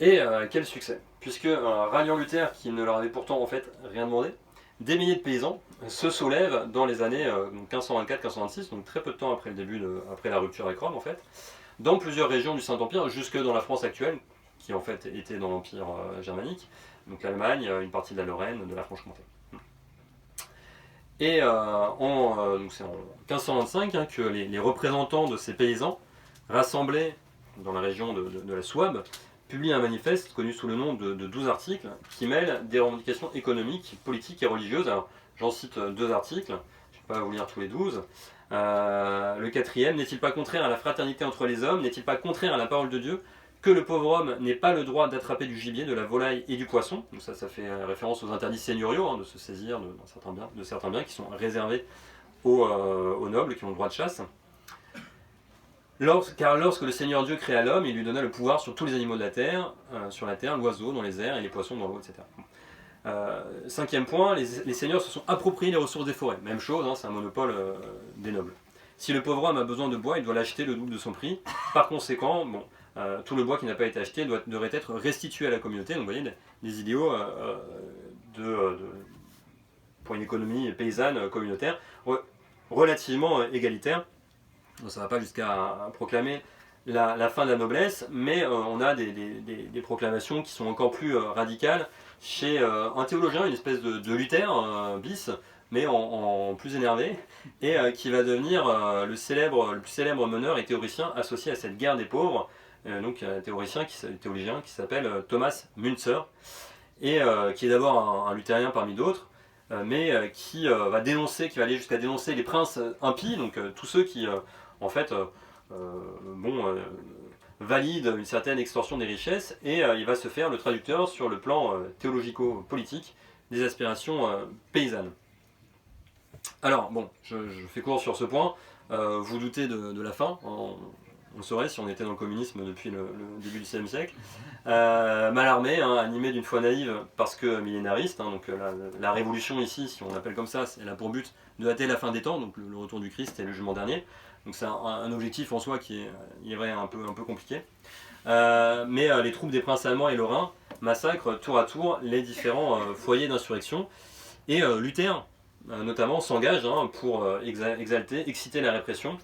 Et quel succès, puisque ralliant Luther, qui ne leur avait pourtant en fait rien demandé, des milliers de paysans se soulèvent dans les années 1524-1526, donc très peu de temps après après la rupture avec Rome en fait, dans plusieurs régions du Saint-Empire, jusque dans la France actuelle, qui en fait était dans l'Empire germanique, donc l'Allemagne, une partie de la Lorraine, de la Franche-Comté. Et donc c'est en 1525 que les représentants de ces paysans, rassemblés dans la région de la Souabe, publient un manifeste connu sous le nom de 12 articles qui mêlent des revendications économiques, politiques et religieuses. Alors j'en cite 2 articles, je ne vais pas vous lire tous les 12. Le 4e, n'est-il pas contraire à la fraternité entre les hommes, n'est-il pas contraire à la parole de Dieu, que le pauvre homme n'ait pas le droit d'attraper du gibier, de la volaille et du poisson. Donc ça fait référence aux interdits seigneuriaux, de se saisir de certains biens qui sont réservés aux nobles qui ont le droit de chasse. Car lorsque le Seigneur Dieu créa l'homme, il lui donna le pouvoir sur tous les animaux de la terre, sur la terre, l'oiseau dans les airs et les poissons dans l'eau, etc. 5e point, les seigneurs se sont appropriés les ressources des forêts. Même chose, c'est un monopole des nobles. Si le pauvre homme a besoin de bois, il doit l'acheter le double de son prix. Par conséquent, tout le bois qui n'a pas été acheté devrait être restitué à la communauté. Donc vous voyez, des idéaux pour une économie paysanne communautaire relativement égalitaire. Donc, ça ne va pas jusqu'à proclamer la fin de la noblesse, mais on a des proclamations qui sont encore plus radicales chez un théologien, une espèce de Luther bis, mais en plus énervé, et qui va devenir le plus célèbre meneur et théoricien associé à cette guerre des pauvres, donc un théologien qui s'appelle Thomas Müntzer, et qui est d'abord un luthérien parmi d'autres, mais qui va aller jusqu'à dénoncer les princes impies, donc tous ceux qui en fait valident une certaine extorsion des richesses, et il va se faire le traducteur sur le plan théologico-politique des aspirations paysannes. Alors bon, je fais court sur ce point, vous doutez de la fin, on saurait si on était dans le communisme depuis le début du XVIe siècle. Mallarmé, animé d'une foi naïve parce que millénariste, donc la révolution ici, si on l'appelle comme ça, elle a pour but de hâter la fin des temps, donc le retour du Christ et le jugement dernier. Donc c'est un objectif en soi qui est, il est vrai, un peu compliqué. Mais les troupes des princes allemands et lorrains massacrent tour à tour les différents foyers d'insurrection. Et Luther, notamment, s'engage pour exalter, exciter la répression,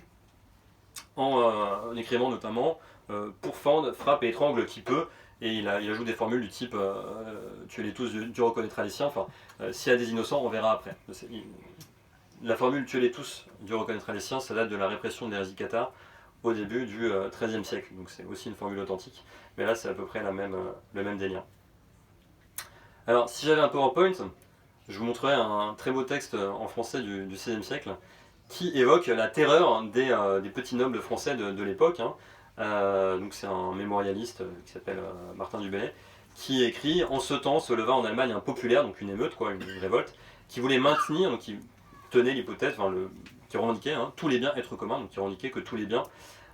en écrivant notamment pourfende, frappe et étrangle qui peut, et il ajoute des formules du type tuez-les tous, Dieu reconnaîtra les siens, enfin s'il y a des innocents on verra après. La formule tuez-les tous, Dieu reconnaîtra les siens, ça date de la répression de l'hérésie cathare au début du XIIIe siècle. Donc c'est aussi une formule authentique, mais là c'est à peu près le même délire. Alors si j'avais un PowerPoint, je vous montrerai un très beau texte en français du XVIe siècle qui évoque la terreur des petits nobles français de l'époque. Hein. Donc c'est un mémorialiste qui s'appelle Martin du Bellay, qui écrit: en ce temps se leva en Allemagne un populaire, donc une émeute, quoi, une révolte, qui voulait maintenir, donc qui tenait l'hypothèse, qui revendiquait tous les biens être communs, donc qui revendiquait que tous les biens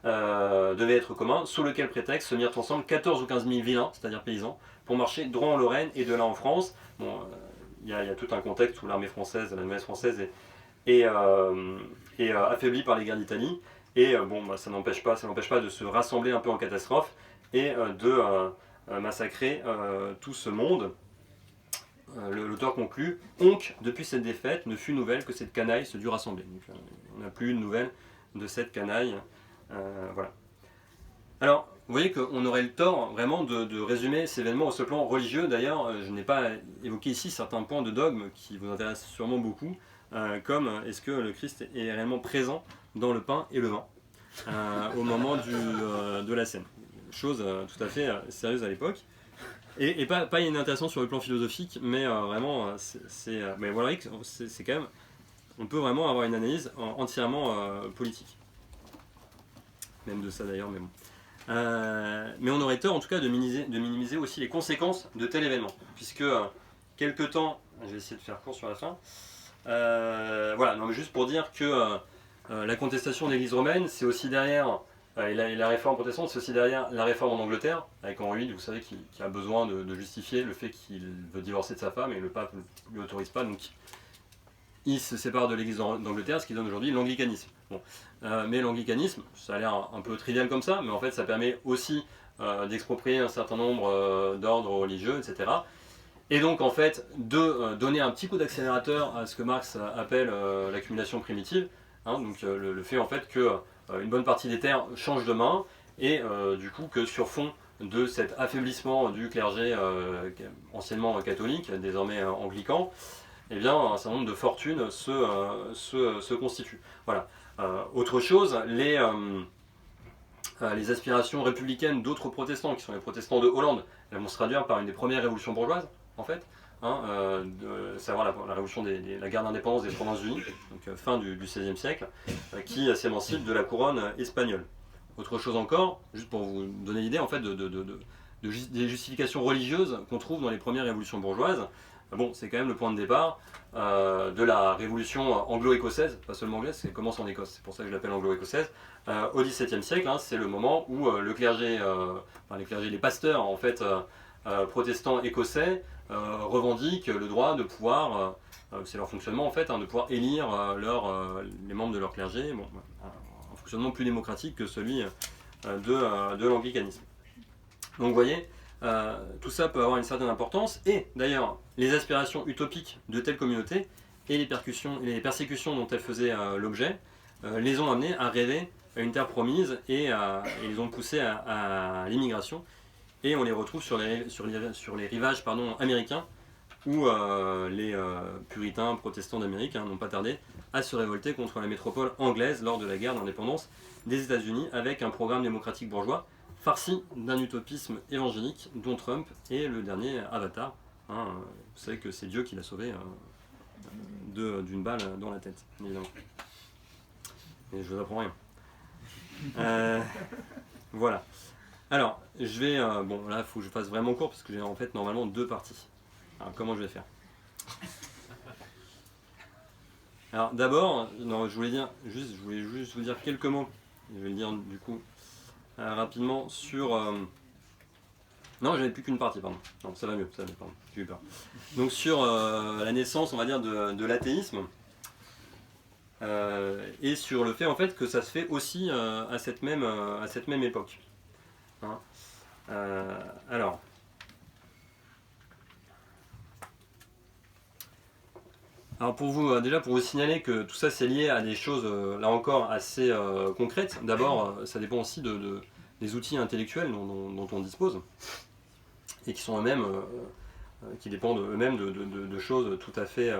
devaient être communs, sous lequel prétexte se mirent ensemble 14 ou 15 000 vilains, c'est-à-dire paysans, pour marcher droit en Lorraine et de là en France. Bon, il y a tout un contexte où l'armée française, la noblesse française est affaiblie par les guerres d'Italie, et ça n'empêche pas de se rassembler un peu en catastrophe et de massacrer tout ce monde. L'auteur conclut: Onc, depuis cette défaite, ne fut nouvelle que cette canaille se dut rassembler. Donc, on n'a plus eu de nouvelles de cette canaille. Voilà. Alors, vous voyez qu'on aurait le tort vraiment de résumer ces événements au seul plan religieux. D'ailleurs, je n'ai pas évoqué ici certains points de dogme qui vous intéressent sûrement beaucoup, comme est-ce que le Christ est réellement présent dans le pain et le vin au moment de la scène. Chose tout à fait sérieuse à l'époque. Et pas inintéressant sur le plan philosophique, mais vraiment, mais voilà, c'est quand même, on peut vraiment avoir une analyse entièrement politique. Même de ça d'ailleurs, mais bon. Mais on aurait tort en tout cas de minimiser aussi les conséquences de tel événement, puisque quelque temps, je vais essayer de faire court sur la fin, voilà, non, mais juste pour dire que la contestation de l'Église romaine, c'est aussi derrière, et la réforme protestante, c'est aussi derrière la réforme en Angleterre, avec Henri VIII, vous savez, qui a besoin de justifier le fait qu'il veut divorcer de sa femme, et le pape ne lui autorise pas, donc il se sépare de l'Église d'Angleterre, ce qui donne aujourd'hui l'anglicanisme. Bon. Mais l'anglicanisme, ça a l'air un peu trivial comme ça, mais en fait ça permet aussi d'exproprier un certain nombre d'ordres religieux, etc. Et donc en fait de donner un petit coup d'accélérateur à ce que Marx appelle l'accumulation primitive, hein, donc le fait en fait que une bonne partie des terres change de main, et du coup que sur fond de cet affaiblissement du clergé anciennement catholique, désormais anglican, eh bien, un certain nombre de fortunes se constituent. Voilà. Autre chose, les aspirations républicaines d'autres protestants, qui sont les protestants de Hollande, elles vont se traduire par une des premières révolutions bourgeoises, en fait, savoir la révolution la guerre d'indépendance des Provinces-Unies, donc fin du XVIe siècle, qui s'émancipe de la couronne espagnole. Autre chose encore, juste pour vous donner l'idée en fait des justifications religieuses qu'on trouve dans les premières révolutions bourgeoises. Bon, c'est quand même le point de départ de la révolution anglo-écossaise, pas seulement anglaise, ça commence en Écosse, c'est pour ça que je l'appelle anglo-écossaise. Au XVIIe siècle, c'est le moment où le clergé, les pasteurs en fait protestants écossais revendiquent le droit de pouvoir, c'est leur fonctionnement en fait, de pouvoir élire les membres de leur clergé, un fonctionnement plus démocratique que celui de l'anglicanisme. Donc vous voyez, tout ça peut avoir une certaine importance, et d'ailleurs les aspirations utopiques de telles communautés et les persécutions dont elles faisaient l'objet les ont amenés à rêver à une terre promise, et les ont poussés à l'immigration, et on les retrouve sur les rivages américains, où les puritains protestants d'Amérique n'ont pas tardé à se révolter contre la métropole anglaise lors de la guerre d'indépendance des États-Unis, avec un programme démocratique bourgeois farci d'un utopisme évangélique dont Trump est le dernier avatar. Vous savez que c'est Dieu qui l'a sauvé d'une balle dans la tête, évidemment. Et je vous apprends rien. Voilà. Alors, je vais... bon, là, il faut que je fasse vraiment court, parce que j'ai en fait normalement 2 parties. Alors, comment je vais faire? Alors, d'abord, je voulais juste vous dire quelques mots. Je vais le dire, du coup, rapidement sur... Non, j'avais plus qu'une partie, pardon. Non, ça va mieux, pardon, j'ai eu peur. Donc sur la naissance, on va dire, de l'athéisme, et sur le fait en fait que ça se fait aussi à cette même époque. Alors, pour vous signaler que tout ça c'est lié à des choses là encore assez concrètes. D'abord, ça dépend aussi des outils intellectuels dont on dispose, et qui sont eux-mêmes, qui dépendent eux-mêmes de choses tout à fait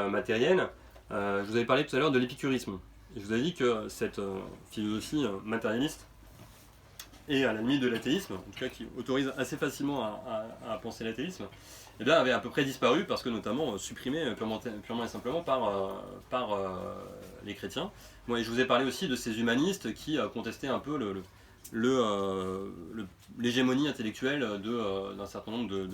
matérielles. Je vous avais parlé tout à l'heure de l'épicurisme. je vous avais dit que cette philosophie matérialiste et à la limite de l'athéisme, en tout cas qui autorise assez facilement à penser l'athéisme, eh bien, avait à peu près disparu parce que notamment supprimé purement et simplement par les chrétiens. Bon, et je vous ai parlé aussi de ces humanistes qui contestaient un peu l'hégémonie intellectuelle d'un certain nombre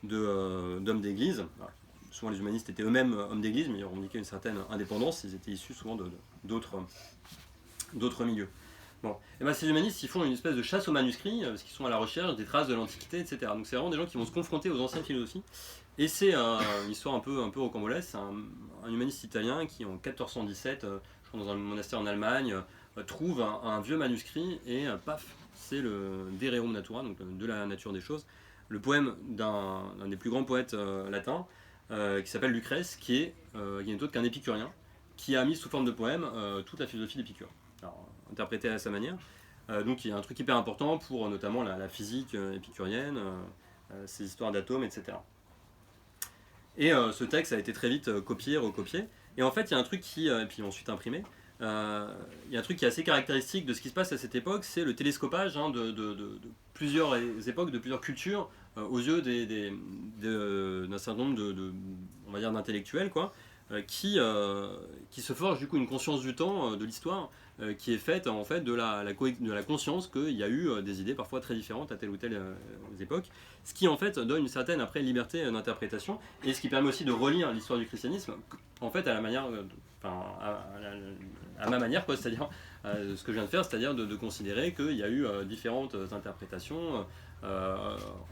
d'hommes d'église. Alors, souvent les humanistes étaient eux-mêmes hommes d'église, mais ils revendiquaient une certaine indépendance, ils étaient issus souvent d'autres milieux. Bon. Et ben ces humanistes, ils font une espèce de chasse aux manuscrits, parce qu'ils sont à la recherche des traces de l'Antiquité, etc. Donc c'est vraiment des gens qui vont se confronter aux anciennes philosophies. Et c'est une histoire un peu rocambolesque. C'est un humaniste italien qui, en 1417, je crois dans un monastère en Allemagne, trouve un vieux manuscrit et paf, c'est le De Rerum Natura, donc de la nature des choses, le poème d'un des plus grands poètes latins, qui s'appelle Lucrèce, qui n'est autre qu'un épicurien, qui a mis sous forme de poème toute la philosophie d'Épicure. Alors, interprété à sa manière. Donc il y a un truc hyper important pour notamment la physique épicurienne, ces histoires d'atomes, etc. Et ce texte a été très vite copié, recopié. Et en fait, il y a un truc et puis ensuite imprimé, il y a un truc qui est assez caractéristique de ce qui se passe à cette époque, c'est le télescopage de plusieurs époques, de plusieurs cultures, aux yeux d'un certain nombre on va dire, d'intellectuels, quoi, qui se forgent du coup une conscience du temps, de l'histoire, qui est faite en fait de la conscience qu'il y a eu des idées parfois très différentes à telle ou telle époque, ce qui en fait donne une certaine après liberté d'interprétation et ce qui permet aussi de relire l'histoire du christianisme en fait à la manière, à ma manière, quoi, c'est-à-dire ce que je viens de faire, c'est-à-dire de considérer qu'il y a eu différentes interprétations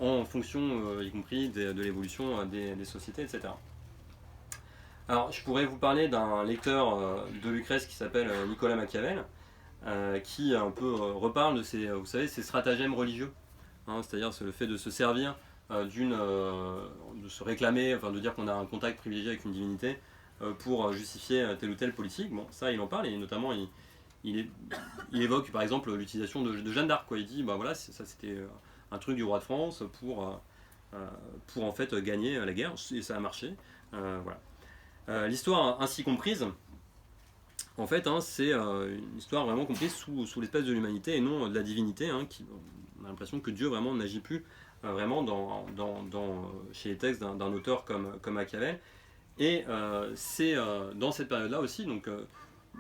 en fonction y compris de l'évolution des sociétés, etc. Alors, je pourrais vous parler d'un lecteur de Lucrèce qui s'appelle Nicolas Machiavel, qui un peu reparle de vous savez, ces stratagèmes religieux, hein, c'est-à-dire le fait de se servir de se réclamer, enfin de dire qu'on a un contact privilégié avec une divinité pour justifier telle ou telle politique. Bon, ça, il en parle et notamment il évoque par exemple l'utilisation de Jeanne d'Arc, quoi. Il dit, bah voilà, ça c'était un truc du roi de France pour en fait gagner la guerre et ça a marché, voilà. L'histoire ainsi comprise, en fait, hein, c'est une histoire vraiment comprise sous l'espèce de l'humanité et non de la divinité, hein, on a l'impression que Dieu vraiment n'agit plus vraiment chez les textes d'un auteur comme Machiavel. Et c'est dans cette période-là aussi, donc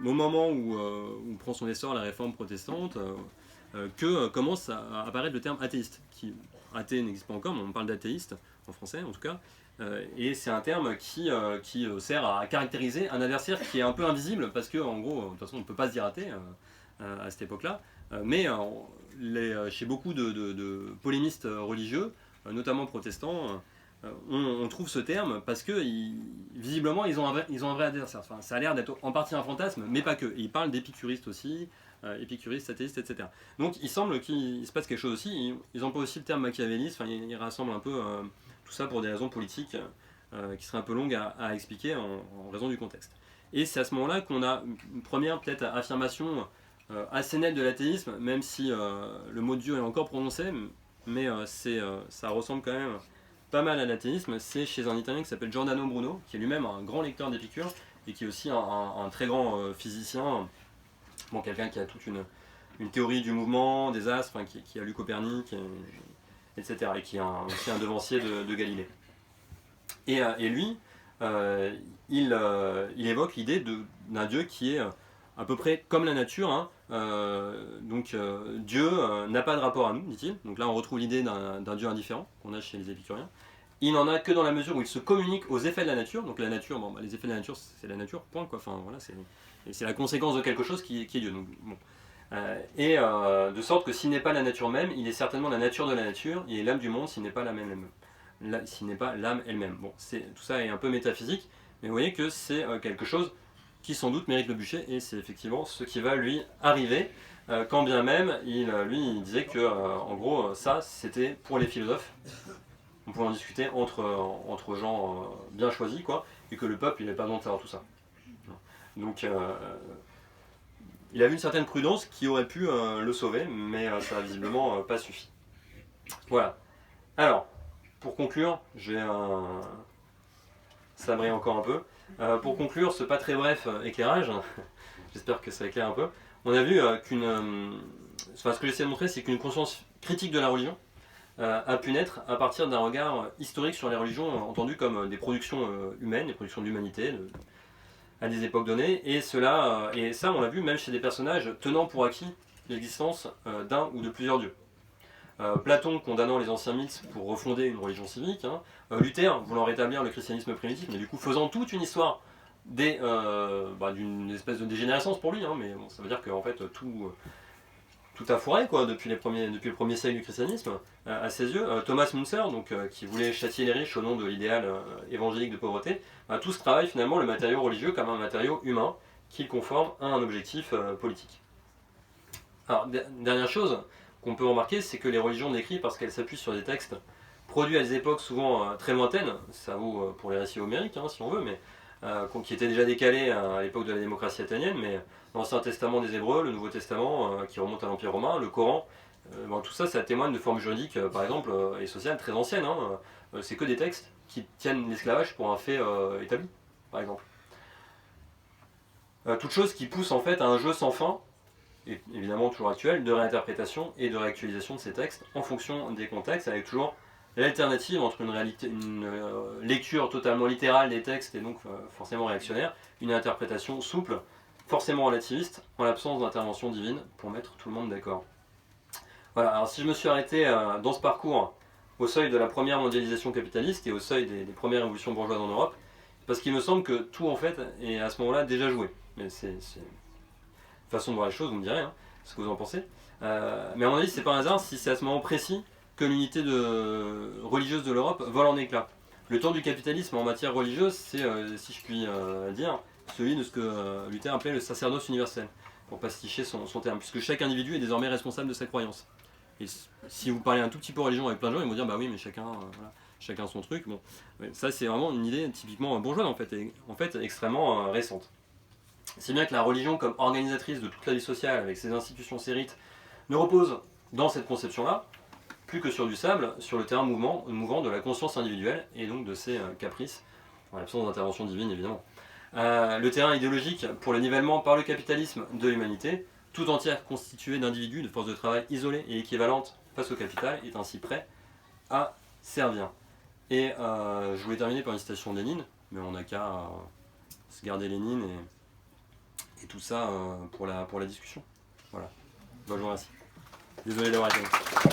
au moment où prend son essor la réforme protestante, que commence à apparaître le terme athéiste, qui athée n'existe pas encore, mais on parle d'athéiste en français en tout cas. Et c'est un terme qui sert à caractériser un adversaire qui est un peu invisible, parce qu'en gros, de toute façon, on ne peut pas se dire athée à cette époque-là, mais chez beaucoup de polémistes religieux, notamment protestants, on trouve ce terme parce que visiblement ils ont un vrai adversaire. Enfin, ça a l'air d'être en partie un fantasme, mais pas que. Et ils parlent d'épicuristes aussi, épicuristes, athéistes, etc. Donc il semble qu'il se passe quelque chose aussi. Ils emploient aussi le terme machiavéliste, enfin, ils rassemblent un peu tout ça pour des raisons politiques qui seraient un peu longues à expliquer en raison du contexte. Et c'est à ce moment-là qu'on a une première peut-être affirmation assez nette de l'athéisme, même si le mot Dieu est encore prononcé, mais ça ressemble quand même pas mal à l'athéisme. C'est chez un Italien qui s'appelle Giordano Bruno, qui est lui-même un grand lecteur d'Épicure et qui est aussi un très grand physicien, bon, quelqu'un qui a toute une théorie du mouvement, des astres, enfin, qui a lu Copernic, etc. et qui est aussi un devancier de Galilée. Et lui, il évoque l'idée d'un Dieu qui est à peu près comme la nature, hein. Donc Dieu n'a pas de rapport à nous, dit-il. Donc là on retrouve l'idée d'un Dieu indifférent qu'on a chez les épicuriens. Il n'en a que dans la mesure où il se communique aux effets de la nature. Donc la nature, bon, les effets de la nature, c'est la nature, point, quoi. Enfin, voilà, c'est la conséquence de quelque chose qui est Dieu. Donc, bon. De sorte que s'il n'est pas la nature même, il est certainement la nature de la nature, il est l'âme du monde s'il n'est pas l'âme elle-même. S'il n'est pas l'âme elle-même. Bon, tout ça est un peu métaphysique, mais vous voyez que c'est quelque chose qui sans doute mérite le bûcher, et c'est effectivement ce qui va lui arriver, quand bien même il disait que en gros ça c'était pour les philosophes, on pouvait en discuter entre gens bien choisis, quoi, et que le peuple il n'avait pas besoin de savoir tout ça. Donc il avait une certaine prudence qui aurait pu le sauver, mais ça n'a visiblement pas suffi. Voilà. Alors, pour conclure, je vais sabrer encore un peu. Pour conclure ce pas très bref éclairage, j'espère que ça éclaire un peu. On a vu ce que j'essaie de montrer, c'est qu'une conscience critique de la religion a pu naître à partir d'un regard historique sur les religions entendues comme des productions humaines, des productions de l'humanité à des époques données, et ça on l'a vu même chez des personnages tenant pour acquis l'existence d'un ou de plusieurs dieux. Platon condamnant les anciens mythes pour refonder une religion civique, Luther voulant rétablir le christianisme primitif, mais du coup faisant toute une histoire d'une espèce de dégénérescence pour lui, mais bon, ça veut dire qu'en fait tout a foiré quoi, depuis le premier siècle du christianisme, à ses yeux. Thomas Müntzer, qui voulait châtier les riches au nom de l'idéal évangélique de pauvreté, tout ce travail finalement le matériau religieux comme un matériau humain qui conforme à un objectif politique. Alors, dernière chose qu'on peut remarquer, c'est que les religions décrites, parce qu'elles s'appuient sur des textes produits à des époques souvent très lointaines, ça vaut pour les récits homériques si on veut, mais qui étaient déjà décalés à l'époque de la démocratie athénienne, mais l'Ancien Testament des Hébreux, le Nouveau Testament qui remonte à l'Empire romain, le Coran, tout ça, ça témoigne de formes juridiques, par exemple, et sociales très anciennes. C'est que des textes qui tiennent l'esclavage pour un fait établi, par exemple. Toute chose qui pousse en fait à un jeu sans fin, et évidemment toujours actuel, de réinterprétation et de réactualisation de ces textes en fonction des contextes, avec toujours l'alternative entre une lecture totalement littérale des textes et donc forcément réactionnaire, une interprétation souple, forcément relativiste, en l'absence d'intervention divine, pour mettre tout le monde d'accord. Voilà, alors si je me suis arrêté dans ce parcours au seuil de la première mondialisation capitaliste et au seuil des premières révolutions bourgeoises en Europe, parce qu'il me semble que tout en fait est à ce moment-là déjà joué. Mais c'est une façon de voir les choses, vous me direz ce que vous en pensez. Mais à mon avis, c'est pas un hasard si c'est à ce moment précis que l'unité religieuse de l'Europe vole en éclats. Le temps du capitalisme en matière religieuse, c'est, si je puis dire, celui de ce que Luther appelait le sacerdoce universel, pour pasticher son terme, puisque chaque individu est désormais responsable de sa croyance. Et si vous parlez un tout petit peu religion avec plein de gens, ils vont dire bah oui, mais chacun son truc. Bon, ça c'est vraiment une idée typiquement bourgeoise en fait, et en fait extrêmement récente. Si bien que la religion comme organisatrice de toute la vie sociale, avec ses institutions, ses rites, ne repose dans cette conception-là plus que sur du sable, sur le terrain mouvant de la conscience individuelle et donc de ses caprices, en l'absence d'intervention divine évidemment. Le terrain idéologique pour le nivellement par le capitalisme de l'humanité, tout entière constituée d'individus, de forces de travail isolées et équivalentes face au capital, est ainsi prêt à servir. Et je voulais terminer par une citation de Lénine, mais on n'a qu'à se garder Lénine et tout ça pour la discussion. Voilà. Bah, je vous remercie. Désolé d'avoir été long.